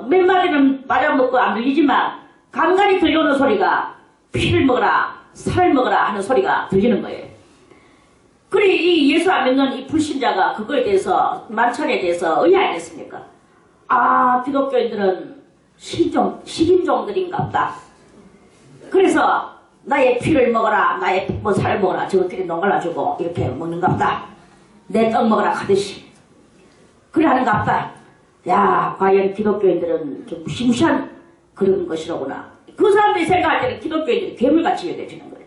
몇 마리는 맞아먹고 안 들리지만 간간히 들려오는 소리가 피를 먹어라, 살을 먹어라 하는 소리가 들리는 거예요. 그래 이 예수 안 믿는 이 불신자가 그거에 대해서 만찬에 대해서 의아했습니까? 기독교인들은 식인종들인가 보다. 그래서 나의 피를 먹어라, 나의 뭐 살을 먹어라, 저것들이 농갈라주고 이렇게 먹는갑다. 내 떡 먹어라 하듯이 그래 하는갑다. 야, 과연 기독교인들은 좀 무시무시한 그런 것이로구나. 그 사람들이 생각할 때는 기독교인들이 괴물같이 여겨지는 거예요.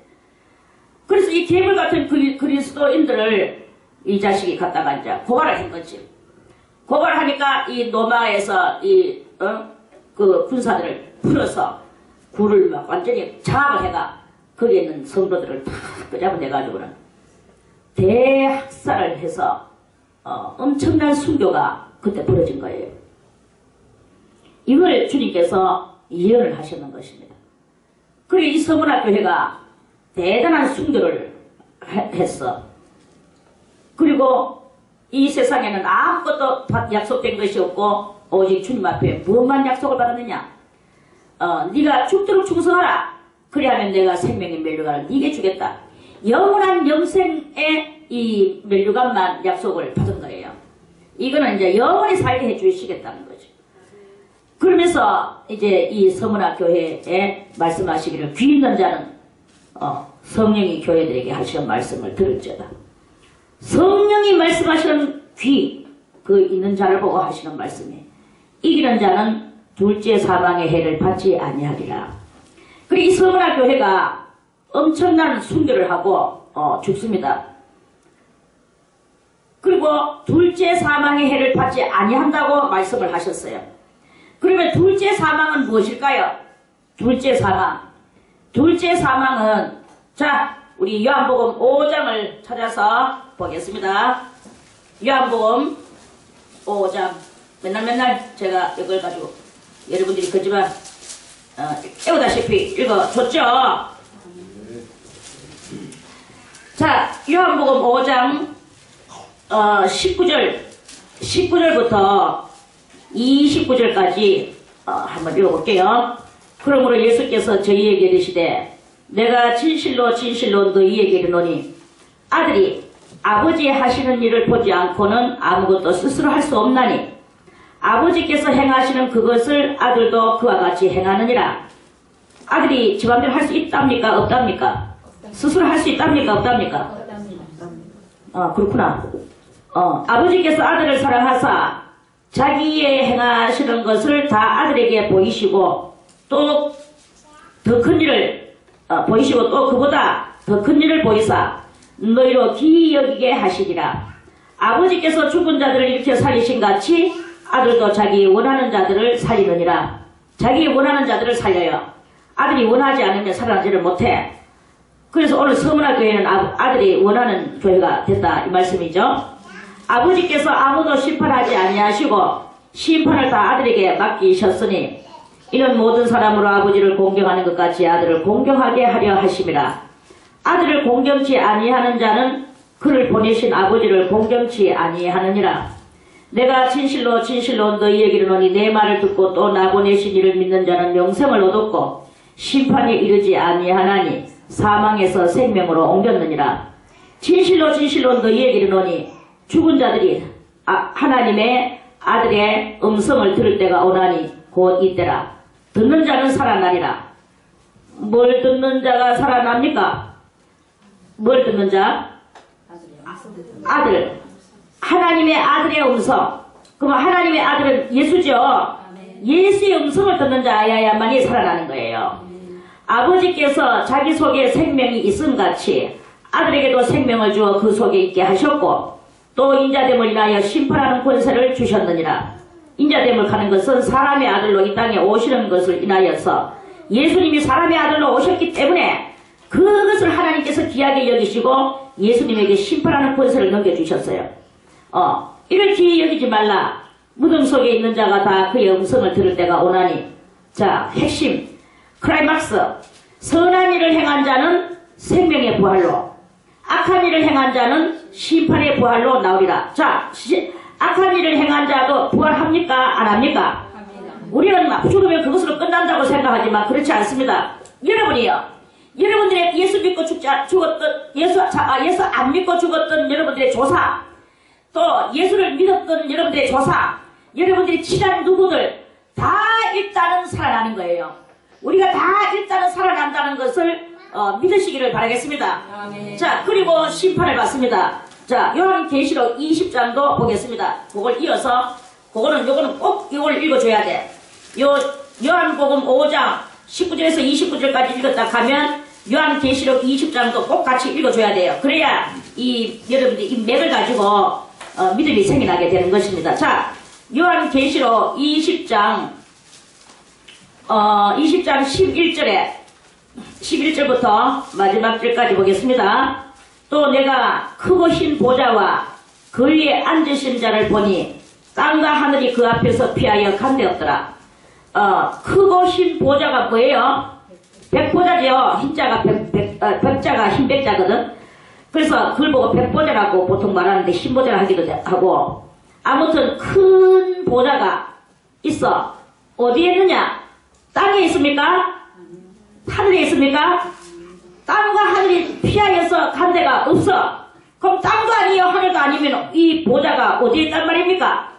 그래서 이 괴물 같은 그리스도인들을 이 자식이 갖다가 이제 고발을 한 거지. 고발하니까 이 노마에서 그 군사들을 풀어서 굴을 막 완전히 장악을 해가 거기에 있는 성도들을 다 끄잡아내가지고는 대학살을 해서 엄청난 순교가 그때 벌어진 거예요. 이걸 주님께서 예언을 하셨는 것입니다. 그리고 이 서문학교회가 대단한 순교를 했어. 그리고 이 세상에는 아무것도 약속된 것이 없고 오직 주님 앞에 무엇만 약속을 받았느냐. 네가 죽도록 충성하라. 그리하면 내가 생명의 멸류관을 네게 주겠다. 영원한 영생의 이 멸류관만 약속을 받은 거예요. 이거는 이제 영원히 살게 해주시겠다는 거죠. 그러면서 이제 이 서문학 교회에 말씀하시기를 귀 있는 자는 성령이 교회들에게 하시는 말씀을 들을지어다. 성령이 말씀하시는 귀, 그 있는 자를 보고 하시는 말씀이 이기는 자는 둘째 사망의 해를 받지 아니하리라. 그리고 이 서문학 교회가 엄청난 순교를 하고 죽습니다. 그리고 둘째 사망의 해를 받지 아니한다고 말씀을 하셨어요. 그러면 둘째 사망은 무엇일까요? 둘째 사망. 둘째 사망은 자, 우리 요한복음 5장을 찾아서 보겠습니다. 요한복음 5장. 맨날 제가 이걸 가지고 여러분들이 그지만 깨우다시피 읽어줬죠? 자, 요한복음 5장 19절부터 29절까지 한번 읽어볼게요. 그러므로 예수께서 저희에게 이르시되 내가 진실로 진실로 너희에게 이르노니 아들이 아버지 하시는 일을 보지 않고는 아무것도 스스로 할 수 없나니 아버지께서 행하시는 그것을 아들도 그와 같이 행하느니라. 아들이 지 맘대로 할 수 있답니까? 없답니까? 스스로 할 수 있답니까? 없답니까? 그렇구나. 아버지께서 아들을 사랑하사 자기의 행하시는 것을 다 아들에게 보이시고 또 더 큰 일을 보이시고 또 그보다 더 큰 일을 보이사 너희로 기이 여기게 하시리라. 아버지께서 죽은 자들을 일으켜 살리신 같이 아들도 자기 원하는 자들을 살리느니라. 자기 원하는 자들을 살려요. 아들이 원하지 않으면 살아나지를 못해. 그래서 오늘 서문학 교회는 아들이 원하는 교회가 됐다 이 말씀이죠. 아버지께서 아무도 심판하지 아니하시고 심판을 다 아들에게 맡기셨으니 이는 모든 사람으로 아버지를 공경하는 것 같이 아들을 공경하게 하려 하심이라. 아들을 공경치 아니하는 자는 그를 보내신 아버지를 공경치 아니하느니라. 내가 진실로 진실로 너희에게 이르노니 내 말을 듣고 또 나 보내신 이를 믿는 자는 영생을 얻었고 심판에 이르지 아니하나니 사망에서 생명으로 옮겼느니라. 진실로 진실로 너희에게 이르노니 죽은 자들이 하나님의 아들의 음성을 들을 때가 오나니 곧 이때라. 듣는 자는 살아나리라. 뭘 듣는 자가 살아납니까? 뭘 듣는 자? 아들. 하나님의 아들의 음성. 그럼 하나님의 아들은 예수죠. 예수의 음성을 듣는 자야야만이 살아나는 거예요. 아버지께서 자기 속에 생명이 있음같이 아들에게도 생명을 주어 그 속에 있게 하셨고 또 인자됨을 인하여 심판하는 권세를 주셨느니라. 인자됨을 가는 것은 사람의 아들로 이 땅에 오시는 것을 인하여서 예수님이 사람의 아들로 오셨기 때문에 그것을 하나님께서 귀하게 여기시고 예수님에게 심판하는 권세를 넘겨주셨어요. 이를 귀히 여기지 말라. 무덤 속에 있는 자가 다 그의 음성을 들을 때가 오나니. 자, 핵심 클라이막스. 선한 일을 행한 자는 생명의 부활로, 악한 일을 행한 자는 심판의 부활로 나오리라. 자, 악한 일을 행한 자도 부활합니까? 안 합니까? 우리는 막 죽으면 그것으로 끝난다고 생각하지만 그렇지 않습니다. 여러분이요. 여러분들의 예수 믿고 죽었던, 예수 안 믿고 죽었던 여러분들의 조사, 또 예수를 믿었던 여러분들의 조사, 여러분들이 친한 누구들 다 일단은 살아나는 거예요. 우리가 다 일단은 살아난다는 것을 믿으시기를 바라겠습니다. 자, 그리고 심판을 받습니다. 자, 요한계시록 20장도 보겠습니다. 그걸 이어서, 요거는 꼭 이걸 읽어줘야 돼. 요한복음 5장 19절에서 29절까지 읽었다 하면, 요한계시록 20장도 꼭 같이 읽어줘야 돼요. 그래야, 여러분들이 이 맥을 가지고, 믿음이 생겨나게 되는 것입니다. 자, 요한계시록 20장 11절부터 마지막 절까지 보겠습니다. 또 내가 크고 흰 보좌와 그 위에 앉으신 자를 보니 땅과 하늘이 그 앞에서 피하여 간되었더라. 크고 흰 보좌가 뭐예요? 백보자죠. 흰자가 백자가 흰백자거든. 그래서 그걸 보고 백보자라고 보통 말하는데 흰보자라 하기도 하고, 아무튼 큰 보좌가 있어. 어디에 있느냐? 땅에 있습니까? 하늘에 있습니까? 땅과 하늘이 피하여서 간 데가 없어. 그럼 땅도 아니요 하늘도 아니면 이 보좌가 어디에 있단 말입니까?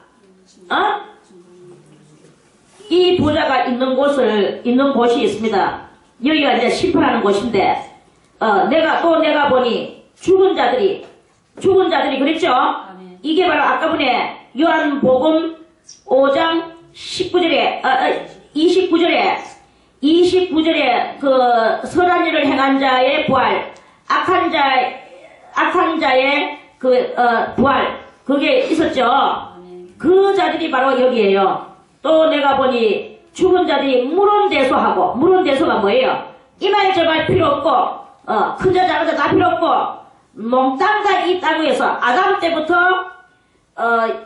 이 보좌가 있는 곳이 있습니다. 여기가 이제 심판하는 곳인데, 내가 보니 죽은 자들이 그랬죠? 이게 바로 아까 전에 요한복음 5장 29절에 그 선한 일을 행한 자의 부활, 악한 자의 부활, 그게 있었죠. 그 자들이 바로 여기에요. 또 내가 보니 죽은 자들이 물론대소하고, 물론대소가 뭐예요? 이 말 저 말 필요 없고, 큰 자 작은 자 다 필요 없고, 몽땅 이 땅 위에서 아담 때부터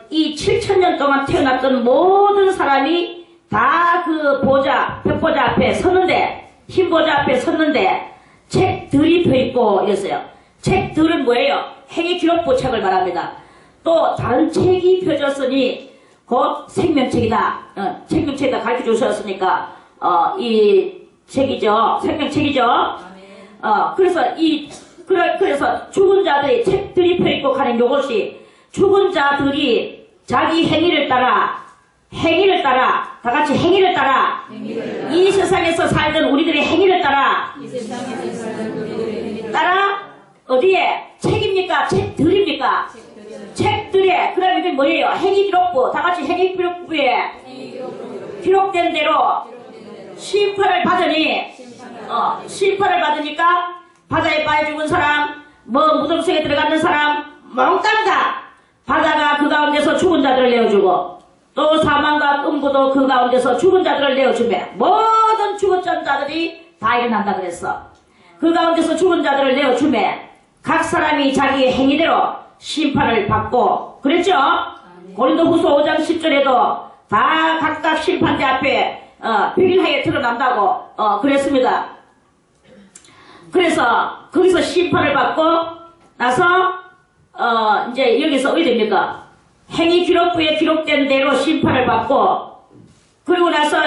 이 7,000년 동안 태어났던 모든 사람이 다 그 백보자 앞에 섰는데, 흰보자 앞에 섰는데, 책들이 펴있고 이랬어요. 책들은 뭐예요? 행위기록부 책을 말합니다. 또 다른 책이 펴졌으니 곧 생명책이다. 생명책이다 가르쳐 주셨으니까, 이 책이죠. 생명책이죠. 그래서 죽은 자들이 책들이 펴있고 하는 요것이, 죽은 자들이 자기 행위를 따라, 다 같이 행위를 따라, 이 세상에서 살던 우리들의 행위를 따라, 어디에? 책입니까? 책들입니까? 책들에, 그럼 이게 뭐예요? 행위기록부, 다 같이 행위기록부에 기록된 대로 심판을 받으니까 바다에 빠져 죽은 사람, 무덤 속에 들어가는 사람, 몽땅 다 바다가 그 가운데서 죽은 자들을 내어주고, 또 사망과 음부도 그 가운데서 죽은 자들을 내어주며, 모든 죽은 자들이 다 일어난다 그랬어. 그 가운데서 죽은 자들을 내어주며 각 사람이 자기의 행위대로 심판을 받고, 그랬죠? 고린도후서 5장 10절에도 다 각각 심판대 앞에 비밀하게 드러난다고 그랬습니다. 그래서 거기서 심판을 받고 나서 이제 여기서 어디 됩니까? 행위기록부에 기록된 대로 심판을 받고, 그리고 나서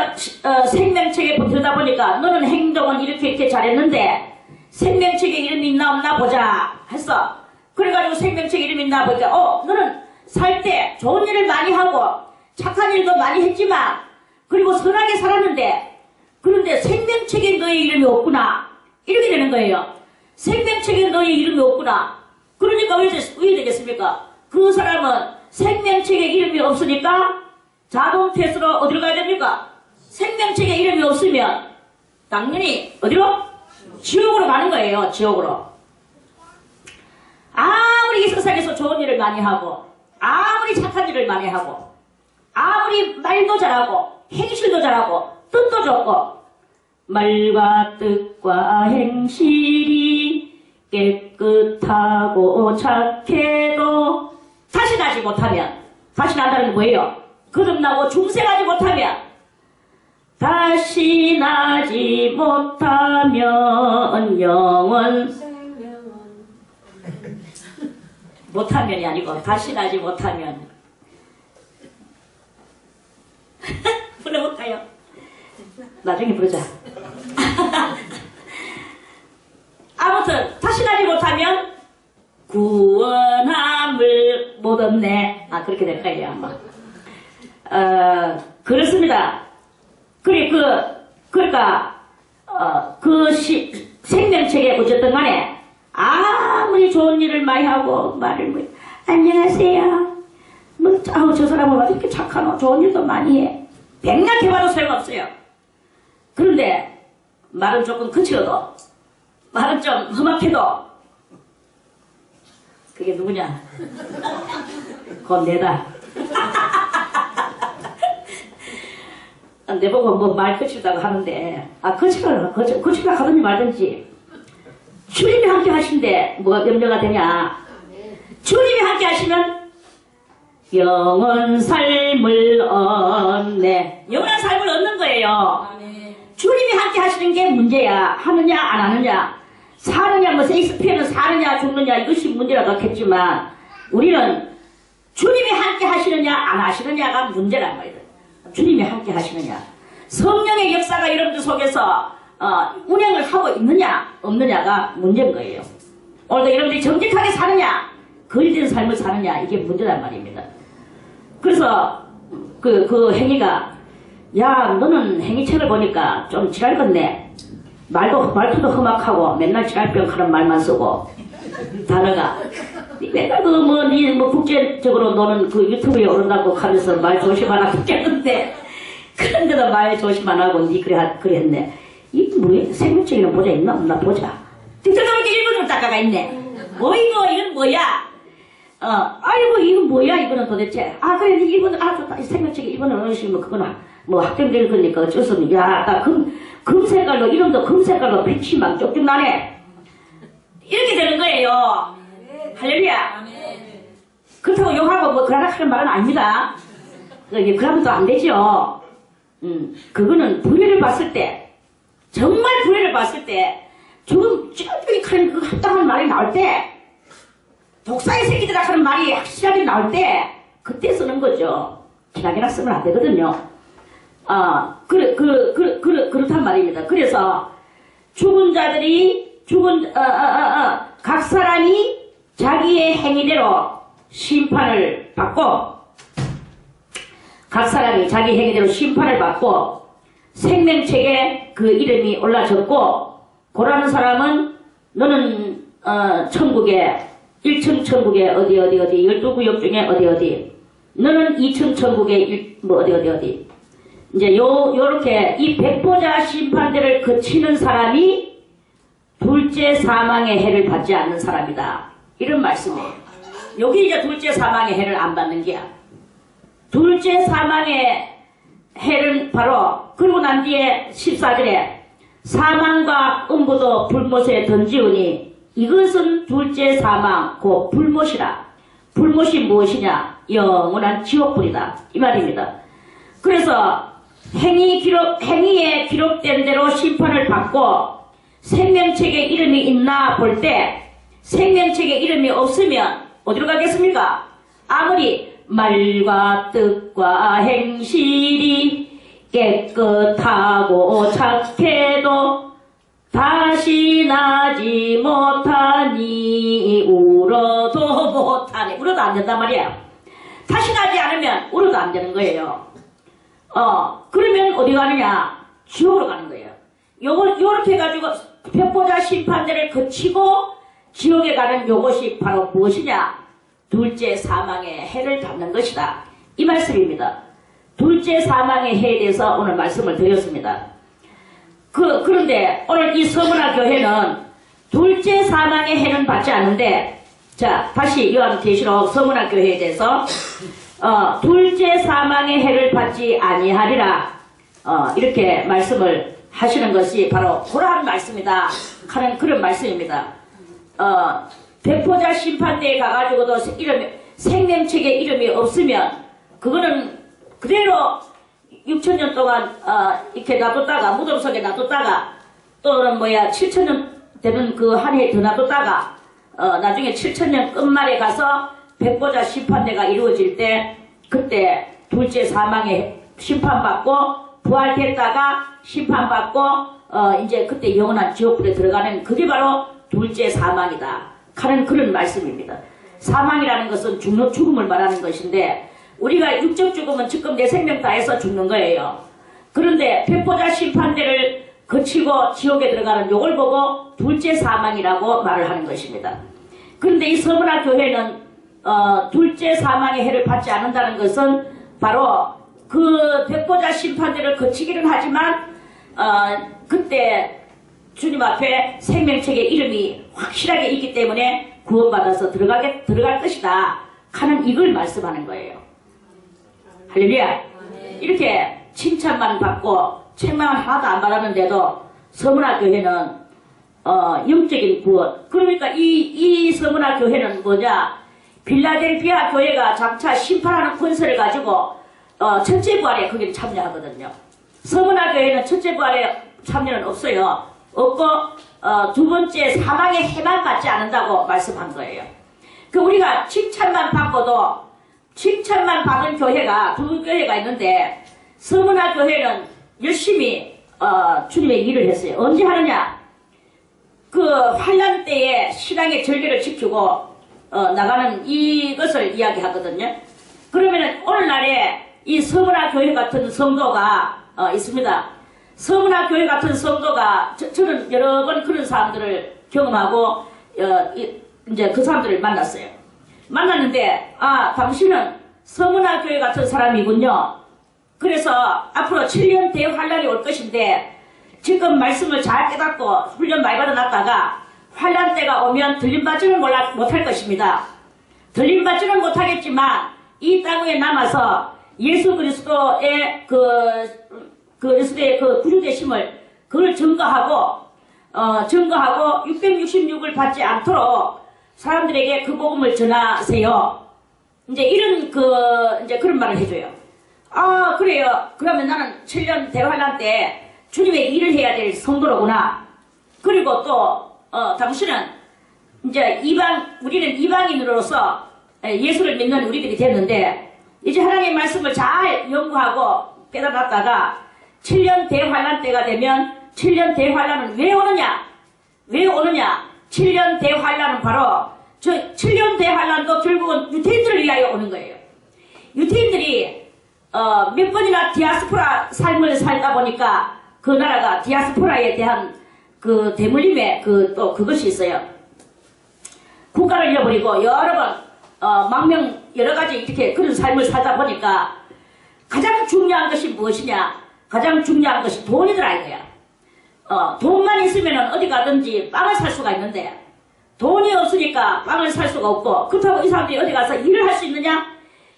생명책에 들여다보니까 너는 행동은 이렇게 잘했는데 생명책에 이름이 있나 없나 보자 했어. 그래가지고 생명책에 이름이 있나 보니까 너는 살 때 좋은 일을 많이 하고 착한 일도 많이 했지만, 그리고 선하게 살았는데, 그런데 생명책에 너의 이름이 없구나, 이렇게 되는 거예요. 생명책에 너의 이름이 없구나. 그러니까 왜 되겠습니까? 그 사람은 생명책에 이름이 없으니까 자동 퇴소로 어디로 가야 됩니까? 생명책에 이름이 없으면 당연히 어디로? 지옥으로 가는 거예요. 지옥으로. 아무리 이 세상에서 좋은 일을 많이 하고, 아무리 착한 일을 많이 하고, 아무리 말도 잘하고 행실도 잘하고 뜻도 좋고, 말과 뜻과 행실이 깨끗하고 착해도 자신하지 못하면, 자신한다는 게 뭐예요? 거듭나고 중생하지 못하면, 자신하지 못하면 영원, 못하면이 아니고 자신하지 못하면 불러볼까요? 나중에 부르자. 아무튼 자신하지 못하면 구원함을 못 얻네. 그렇게 될 거예요, 아마. 그렇습니다. 그러니까, 생명책에 어쨌든 간에 아무리 좋은 일을 많이 하고 말을 뭐 안녕하세요 뭐 아우 저 사람은 왜 이렇게 착하노 좋은 일도 많이 해 백락해봐도 소용없어요. 그런데 말은 조금 그치어도 말은 좀 험악해도 그게 누구냐 그건 내다. 내보고 뭐 말 거칠다고 하는데 거칠다 하든지 말든지 주님이 함께 하신데 뭐가 염려가 되냐. 주님이 함께 하시면 영원 삶을 얻네. 영원한 삶을 얻는 거예요. 주님이 함께 하시는 게 문제야. 하느냐 안 하느냐 사느냐 뭐 세익스피어는 사느냐 죽느냐 이것이 문제라고 했겠지만 우리는 주님이 함께 하시느냐 안 하시느냐가 문제란 말이에요. 주님이 함께 하시느냐 성령의 역사가 여러분들 속에서 운행을 하고 있느냐 없느냐가 문제인 거예요. 오늘도 여러분들이 정직하게 사느냐 거짓된 삶을 사느냐 이게 문제란 말입니다. 그래서 그 행위가 야 너는 행위책을 보니까 좀 지랄 같네. 말투도 험악하고 맨날 지랄병 하는 말만 쓰고 단어가 내가 뭐 국제적으로 너는 그 유튜브에 오른다고 하면서 말 조심하라 그랬는데 그런데도 말 조심 안 하고 니 그랬네. 이게 뭐야? 생명책에는 보자 있나 없나 보자. 득득하게 일본으로 닦아가 있네. 어이구 이건 뭐야? 아이고 이건 뭐야 이거는 도대체. 그래 니 일본어 좋다. 생명책에 일본어로 넣으시면 그거는 뭐 학생들 거니까 어쩔 수 없는. 나 금색깔로 이름도 금색깔로 빛이 막 쪽쪽 나네. 이렇게 되는 거예요. 할렐루야. 그렇다고 욕하고 뭐 그러라 하는 말은 아닙니다. 그러면 또 안 되죠. 그거는 불의를 봤을 때 정말 불의를 봤을 때 조금 쭈뼛하는 그 합당한 말이 나올 때 독사의 새끼들아 하는 말이 확실하게 나올 때 그때 쓰는 거죠. 기나기나 쓰면 안 되거든요. 그렇단 말입니다. 그래서 죽은 자들이 각 사람이 자기의 행위대로 심판을 받고 각 사람이 자기 행위대로 심판을 받고 생명책에 그 이름이 올라졌고 고라는 사람은 너는 천국에 1층 천국에 어디 12구역 중에 어디 너는 2층 천국에 뭐 어디 이제 요렇게 이 백보자 심판대를 거치는 사람이 둘째 사망의 해를 받지 않는 사람이다. 이런 말씀이에요. 여기 이제 둘째 사망의 해를 안 받는 게야. 둘째 사망의 해는 바로 그러고 난 뒤에 14절에 사망과 음부도 불못에 던지우니 이것은 둘째 사망 곧 불못이라. 불못이 무엇이냐? 영원한 지옥불이다. 이 말입니다. 그래서 행위에 기록된 대로 심판을 받고 생명책에 이름이 있나 볼 때 생명책에 이름이 없으면 어디로 가겠습니까? 아무리 말과 뜻과 행실이 깨끗하고 착해도 다시 나지 못하니 울어도 못하니 울어도 안 된단 말이에요. 다시 나지 않으면 울어도 안 되는 거예요. 그러면 어디 가느냐? 지옥으로 가는 거예요. 요렇게 해가지고 백보자 심판대를 거치고 지옥에 가는 요것이 바로 무엇이냐? 둘째 사망의 해를 받는 것이다. 이 말씀입니다. 둘째 사망의 해에 대해서 오늘 말씀을 드렸습니다. 그런데 오늘 이 서문화 교회는 둘째 사망의 해는 받지 않는데, 자, 다시 요한계시록 서문화 교회에 대해서 둘째 사망의 해를 받지 아니하리라 이렇게 말씀을 하시는 것이 바로 그러한 말씀이다 하는 그런 말씀입니다. 백보자 심판대에 가가지고도 생명책에 이름이 없으면 그거는 그대로 6,000년 동안 이렇게 놔뒀다가 무덤 속에 놔뒀다가 또는 7,000년 되는 그 한 해 더 놔뒀다가 나중에 7,000년 끝말에 가서 백보자 심판대가 이루어질 때 그때 둘째 사망에 심판받고 부활됐다가 심판받고 이제 그때 영원한 지옥불에 들어가는 그게 바로 둘째 사망이다 하는 그런 말씀입니다. 사망이라는 것은 죽음을 말하는 것인데 우리가 육적 죽음은 지금 내 생명 다해서 죽는 거예요. 그런데 백보자 심판대를 거치고 지옥에 들어가는 요걸 보고 둘째 사망이라고 말을 하는 것입니다. 그런데 이 서문화 교회는 둘째 사망의 해를 받지 않는다는 것은 바로 그 백보자 심판대를 거치기는 하지만 그때 주님 앞에 생명책의 이름이 확실하게 있기 때문에 구원받아서 들어갈 것이다 하는 이걸 말씀하는 거예요. 할렐루야. 이렇게 칭찬만 받고 책망을 하나도 안 받았는데도 서문화 교회는 영적인 구원. 그러니까 이 서문화 교회는 뭐냐? 빌라델피아 교회가 장차 심판하는 권세를 가지고 첫째 부활에 거기를 참여하거든요. 서문화 교회는 첫째 부활에 참여는 없어요. 없고 두 번째 사망의 해만 받지 않는다고 말씀한 거예요. 그 우리가 칭찬만 받고도 칭찬만 받은 교회가 두 교회가 있는데 서문화 교회는 열심히 주님의 일을 했어요. 언제 하느냐? 그 환란 때에 신앙의 절개를 지키고 나가는 이것을 이야기하거든요. 그러면은 오늘날에 이 서문화 교회 같은 성도가 있습니다. 서문화 교회 같은 성도가 저는 여러 번 그런 사람들을 경험하고 이제 그 사람들을 만났어요. 만났는데 당신은 서문화 교회 같은 사람이군요. 그래서 앞으로 7년 대환란이 올 것인데 지금 말씀을 잘 깨닫고 훈련 많이 받아놨다가 환란 때가 오면 들림받지는 못할 것입니다. 들림받지는 못하겠지만 이 땅 위에 남아서 예수 그리스도의 그리스도의 그 구주되심을 그걸 증거하고 666을 받지 않도록 사람들에게 그 복음을 전하세요. 이제 이런 그런 말을 해줘요. 그래요. 그러면 나는 7년 대환란 때 주님의 일을 해야 될 성도로구나. 그리고 또 당신은 이제 우리는 이방인으로서 예수를 믿는 우리들이 됐는데 이제 하나님의 말씀을 잘 연구하고 깨달았다가 7년 대환란 때가 되면 7년 대환란은 왜 오느냐? 7년 대환란은 바로 저 7년 대환란도 결국은 유태인들을 위하여 오는 거예요. 유태인들이 몇 번이나 디아스포라 삶을 살다 보니까 그 나라가 디아스포라에 대한 그 대물림의 또 그것이 있어요. 국가를 잃어버리고 여러 번 망명 여러 가지 이렇게 그런 삶을 살다 보니까 가장 중요한 것이 무엇이냐? 가장 중요한 것이 돈이더라 이거야. 돈만 있으면 어디 가든지 빵을 살 수가 있는데 돈이 없으니까 빵을 살 수가 없고 그렇다고 이 사람들이 어디 가서 일을 할 수 있느냐?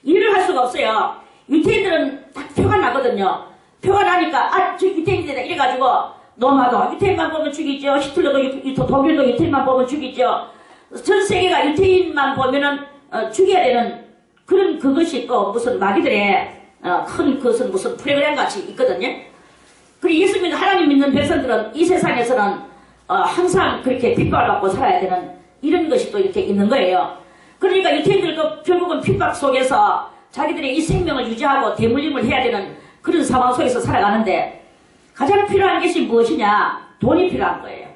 일을 할 수가 없어요. 유태인들은 딱 표가 나거든요. 표가 나니까 저 유태인들이다 이래가지고 노마도 유태인만 보면 죽이죠. 히틀러도 독일도 유태인만 보면 죽이죠. 전 세계가 유태인만 보면은 죽여야 되는 그런 그것이 또 무슨 마귀들의 큰 것은 무슨 프로그램 같이 있거든요. 그리고 예수 믿는 하나님 믿는 백성들은 이 세상에서는 항상 그렇게 핍박받고 살아야 되는 이런 것이 또 이렇게 있는 거예요. 그러니까 유태인들도 결국은 핍박 속에서 자기들의 이 생명을 유지하고 대물림을 해야 되는 그런 상황 속에서 살아가는데 가장 필요한 것이 무엇이냐? 돈이 필요한 거예요.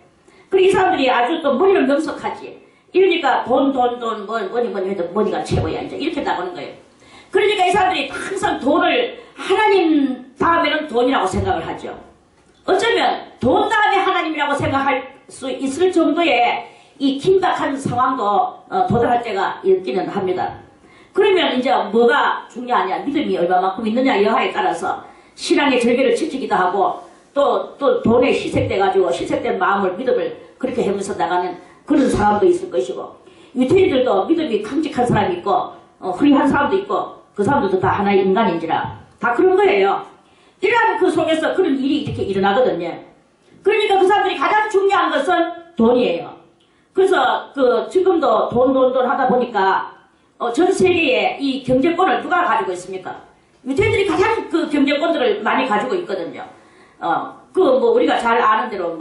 그리고 이 사람들이 아주 또 머리를 명석하지. 이러니까 뭐니 해도 머리가 최고야. 이제 이렇게 나오는 거예요. 그러니까 이 사람들이 항상 돈을 하나님 다음에는 돈이라고 생각을 하죠. 어쩌면 돈 다음에 하나님이라고 생각할 수 있을 정도의 이 긴박한 상황도 도달할 때가 있기는 합니다. 그러면 이제 뭐가 중요하냐? 믿음이 얼마만큼 있느냐 여하에 따라서 신앙의 절개를 지키기도 하고 또 돈에 희색돼가지고 희색된 마음을 믿음을 그렇게 하면서 나가는 그런 사람도 있을 것이고 유태인들도 믿음이 강직한 사람이 있고 후리한 사람도 있고 그 사람들도 다 하나의 인간인지라 다 그런 거예요. 이러한 그 속에서 그런 일이 이렇게 일어나거든요. 그러니까 그 사람들이 가장 중요한 것은 돈이에요. 그래서 지금도 돈 하다 보니까 전 세계에 이 경제권을 누가 가지고 있습니까? 유태인들이 가장 그 경제권들을 많이 가지고 있거든요. 우리가 잘 아는 대로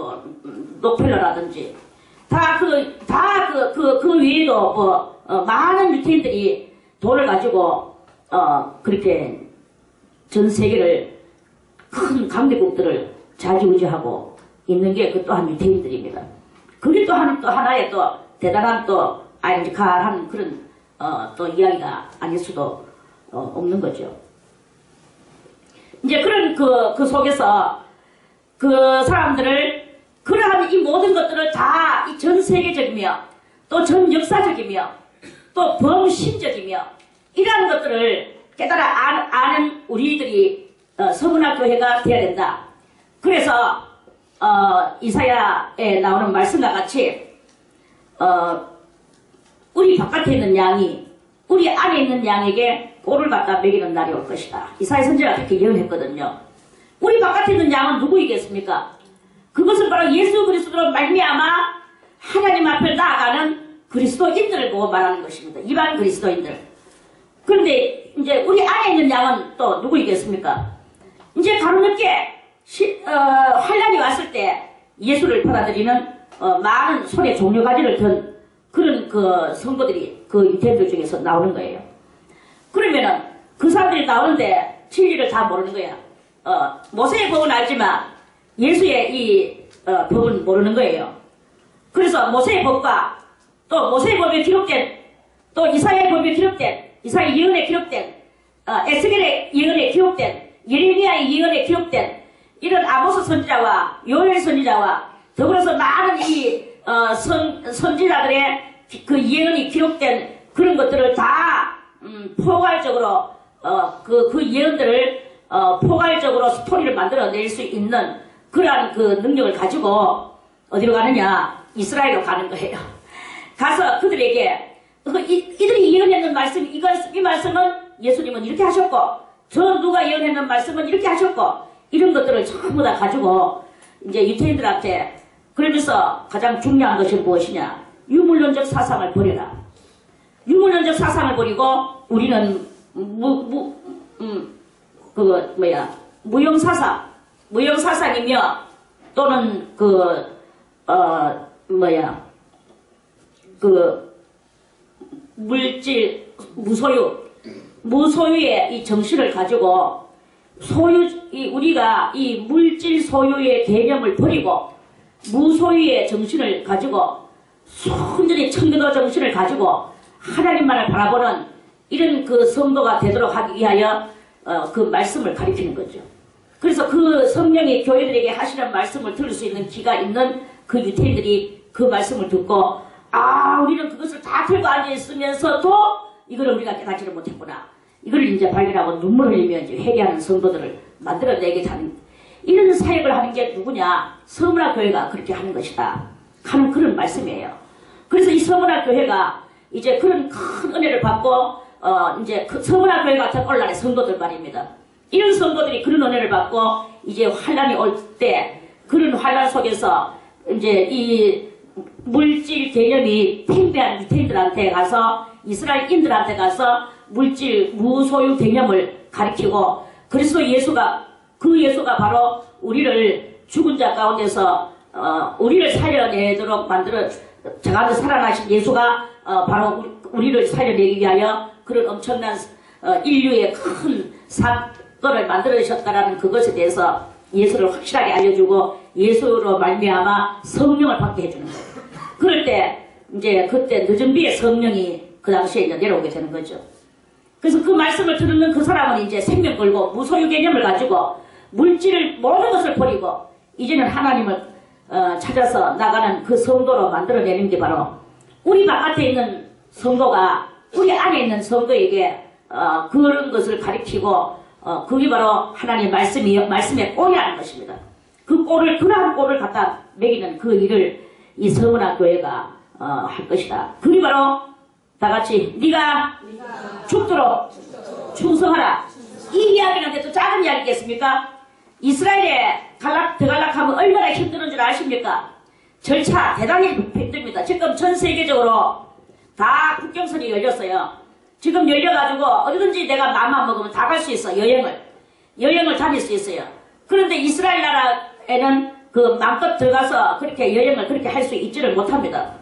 록펠러라든지 그 외에도 많은 유태인들이 돈을 가지고 그렇게 전 세계를 큰 강대국들을 좌지우지하고 있는 게 그 또한 유태인들입니다. 그게 또 하나의 또 대단한 또 아이러니컬한 그런 또 이야기가 아닐 수도 없는 거죠. 이제 그런 그 속에서 그 사람들을 그러한 이 모든 것들을 다 이 전 세계적이며 또 전 역사적이며 또 범신적이며 이러한 것들을 깨달아 아는 우리들이 서문화교회가 되어야 된다. 그래서 이사야에 나오는 말씀과 같이 우리 바깥에 있는 양이 우리 안에 있는 양에게 꼴을 갖다 먹이는 날이 올 것이다. 이사야 선지자가 그렇게 예언했거든요. 우리 바깥에 있는 양은 누구이겠습니까? 그것은 바로 예수 그리스도로 말미암아 하나님 앞에 나아가는 그리스도인들을 보고 말하는 것입니다. 일반 그리스도인들. 그런데 이제 우리 안에 있는 양은 또 누구이겠습니까? 이제 가로늦게 환란이 왔을 때 예수를 받아들이는 많은 손에 종려가지를 든 그런 그 성도들이 그 유대인들 중에서 나오는 거예요. 그러면은 그 사람들이 나오는데 진리를 다 모르는 거야. 모세의 법은 알지만 예수의 이 법은 모르는 거예요. 그래서 모세의 법과 또 모세의 법에 기록된 또 이사야의 법에 기록된 이사야 예언에 기록된 에스겔의 예언에 기록된 예레미야의 예언에 기록된 이런 아모스 선지자와 요엘 선지자와 더불어서 많은 이 선지자들의 그 예언이 기록된 그런 것들을 다 포괄적으로 그 예언들을 포괄적으로 스토리를 만들어낼 수 있는 그러한 그 능력을 가지고 어디로 가느냐? 이스라엘로 가는 거예요. 가서 그들에게 이들이 예언했는 말씀 이 말씀은 예수님은 이렇게 하셨고 저 누가 예언했는 말씀은 이렇게 하셨고 이런 것들을 전부 다 가지고 이제 유태인들한테 그러면서 가장 중요한 것이 무엇이냐? 유물론적 사상을 버려라. 유물론적 사상을 버리고 우리는 무용사상이며 또는 물질 무소유의 이 정신을 가지고 우리가 이 물질 소유의 개념을 버리고 무소유의 정신을 가지고 순전히 청교도 정신을 가지고 하나님만을 바라보는 이런 그 성도가 되도록 하기 위하여 그 말씀을 가리키는 거죠. 그래서 그 성령이 교회들에게 하시는 말씀을 들을 수 있는 귀가 있는 그 유태인들이 그 말씀을 듣고 우리는 그것을 다 들고 앉아있으면서도 이걸 우리가 깨닫지를 못했구나. 이걸 이제 발견하고 눈물을 흘리며 이제 회개하는 성도들을 만들어내게 하는 이런 사역을 하는 게 누구냐? 서문화교회가 그렇게 하는 것이다. 하는 그런 말씀이에요. 그래서 이 서문화교회가 이제 그런 큰 은혜를 받고 이제 그 서문화교회 같은 오늘날의 성도들 말입니다. 이런 성도들이 그런 은혜를 받고 이제 환란이 올 때 그런 환란 속에서 이제 이 물질 개념이 팽배한 유태인들한테 가서 이스라엘인들한테 가서 물질 무소유 개념을 가리키고 그리스도 예수가 바로 우리를 죽은 자 가운데서 우리를 살려내도록 만들어 저 가운데 살아나신 예수가 바로 우리를 살려내기 위하여 그런 엄청난 인류의 큰 사건을 만들어주셨다라는 그것에 대해서 예수를 확실하게 알려주고 예수로 말미암아 성령을 받게 해주는 거예요. 그럴 때 이제 그때 늦은 비에 성령이 그 당시에 이제 내려오게 되는 거죠. 그래서 그 말씀을 들으면 그 사람은 이제 생명 걸고 무소유 개념을 가지고 물질을 모든 것을 버리고 이제는 하나님을 찾아서 나가는 그 성도로 만들어내는 게 바로 우리 바깥에 있는 성도가 우리 안에 있는 성도에게 그런 것을 가리키고 그게 바로 하나님의 말씀의 꼴이라는 것입니다. 그러한 꼴을 갖다 먹이는 그 일을 이 서문화교회가 할 것이다. 그게 바로 다 같이 네가 죽도록 충성하라. 이 이야기는 또 작은 이야기겠습니까? 이스라엘에 들어가려면 얼마나 힘든 줄 아십니까? 절차 대단히 힘듭니다. 지금 전 세계적으로 다 국경선이 열렸어요. 지금 열려가지고 어디든지 내가 마음만 먹으면 다 갈 수 있어. 여행을 다닐 수 있어요. 그런데 이스라엘 나라에는 그 마음껏 들어가서 그렇게 여행을 그렇게 할 수 있지를 못합니다.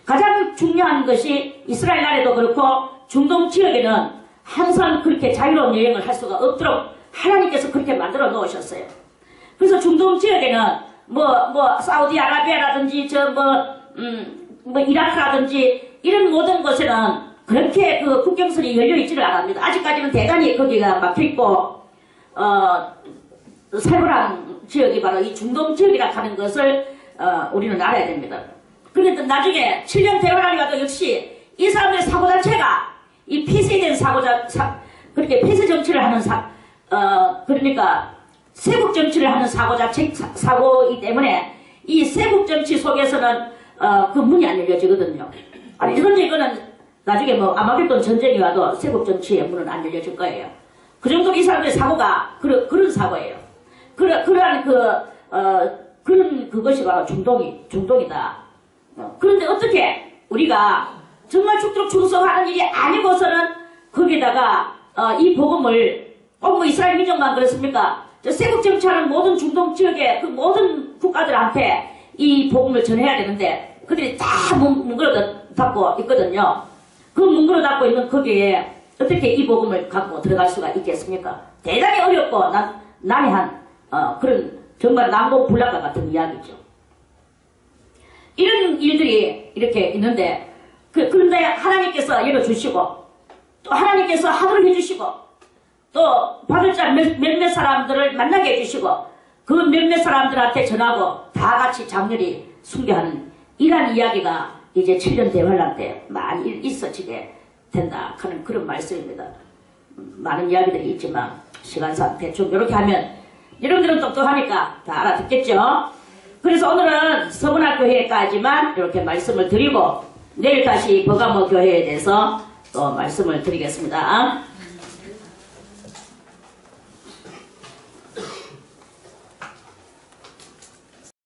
가장 중요한 것이 이스라엘 나라에도 그렇고 중동 지역에는 항상 그렇게 자유로운 여행을 할 수가 없도록 하나님께서 그렇게 만들어 놓으셨어요. 그래서 중동 지역에는 사우디아라비아라든지 이라크라든지 이런 모든 곳에는 그렇게 그 국경선이 열려 있지를 않습니다. 아직까지는 대단히 거기가 막혀 있고 살벌한 지역이 바로 이 중동 지역이라 하는 것을 우리는 알아야 됩니다. 그런데 나중에 7년 대화를 가도 역시 이 사람들의 사고 자체가 이 폐쇄된 그렇게 폐쇄 정치를 하는 그러니까 세국 정치를 하는 사고이기 때문에 이 세국 정치 속에서는 그 문이 안 열려지거든요. 아니 이거는 나중에 뭐 아마겟돈 전쟁이 와도 세국 정치의 문은 안 열려질 거예요. 그 정도로 이 사람들의 사고가 그런 사고예요. 그러한 그런 그것이 바로 중동이다. 그런데 어떻게 우리가 정말 죽도록 충성하는 일이 아니고서는 거기다가 이 복음을 뭐 이스라엘 민족만 그렇습니까? 세국 정치하는 모든 중동 지역의 그 모든 국가들한테 이 복음을 전해야 되는데 그들이 다 뭉그러 닫고 있거든요. 그 뭉그러 닫고 있는 거기에 어떻게 이 복음을 갖고 들어갈 수가 있겠습니까? 대단히 어렵고 난해한 그런 정말 난공불락과 같은 이야기죠. 이런 일들이 이렇게 있는데 그런데 하나님께서 열어주시고 또 하나님께서 하도록 해주시고 또 받을 자 몇몇 사람들을 만나게 해주시고 그 몇몇 사람들한테 전하고 다 같이 장렬히 순교하는 이러한 이야기가 이제 7년 대환란 때 많이 있어지게 된다 하는 그런 말씀입니다. 많은 이야기들이 있지만 시간상 대충 이렇게 하면 여러분들은 똑똑하니까 다 알아듣겠죠? 그래서 오늘은 서문학 교회까지만 이렇게 말씀을 드리고 내일 다시 버가모 교회에 대해서 또 말씀을 드리겠습니다.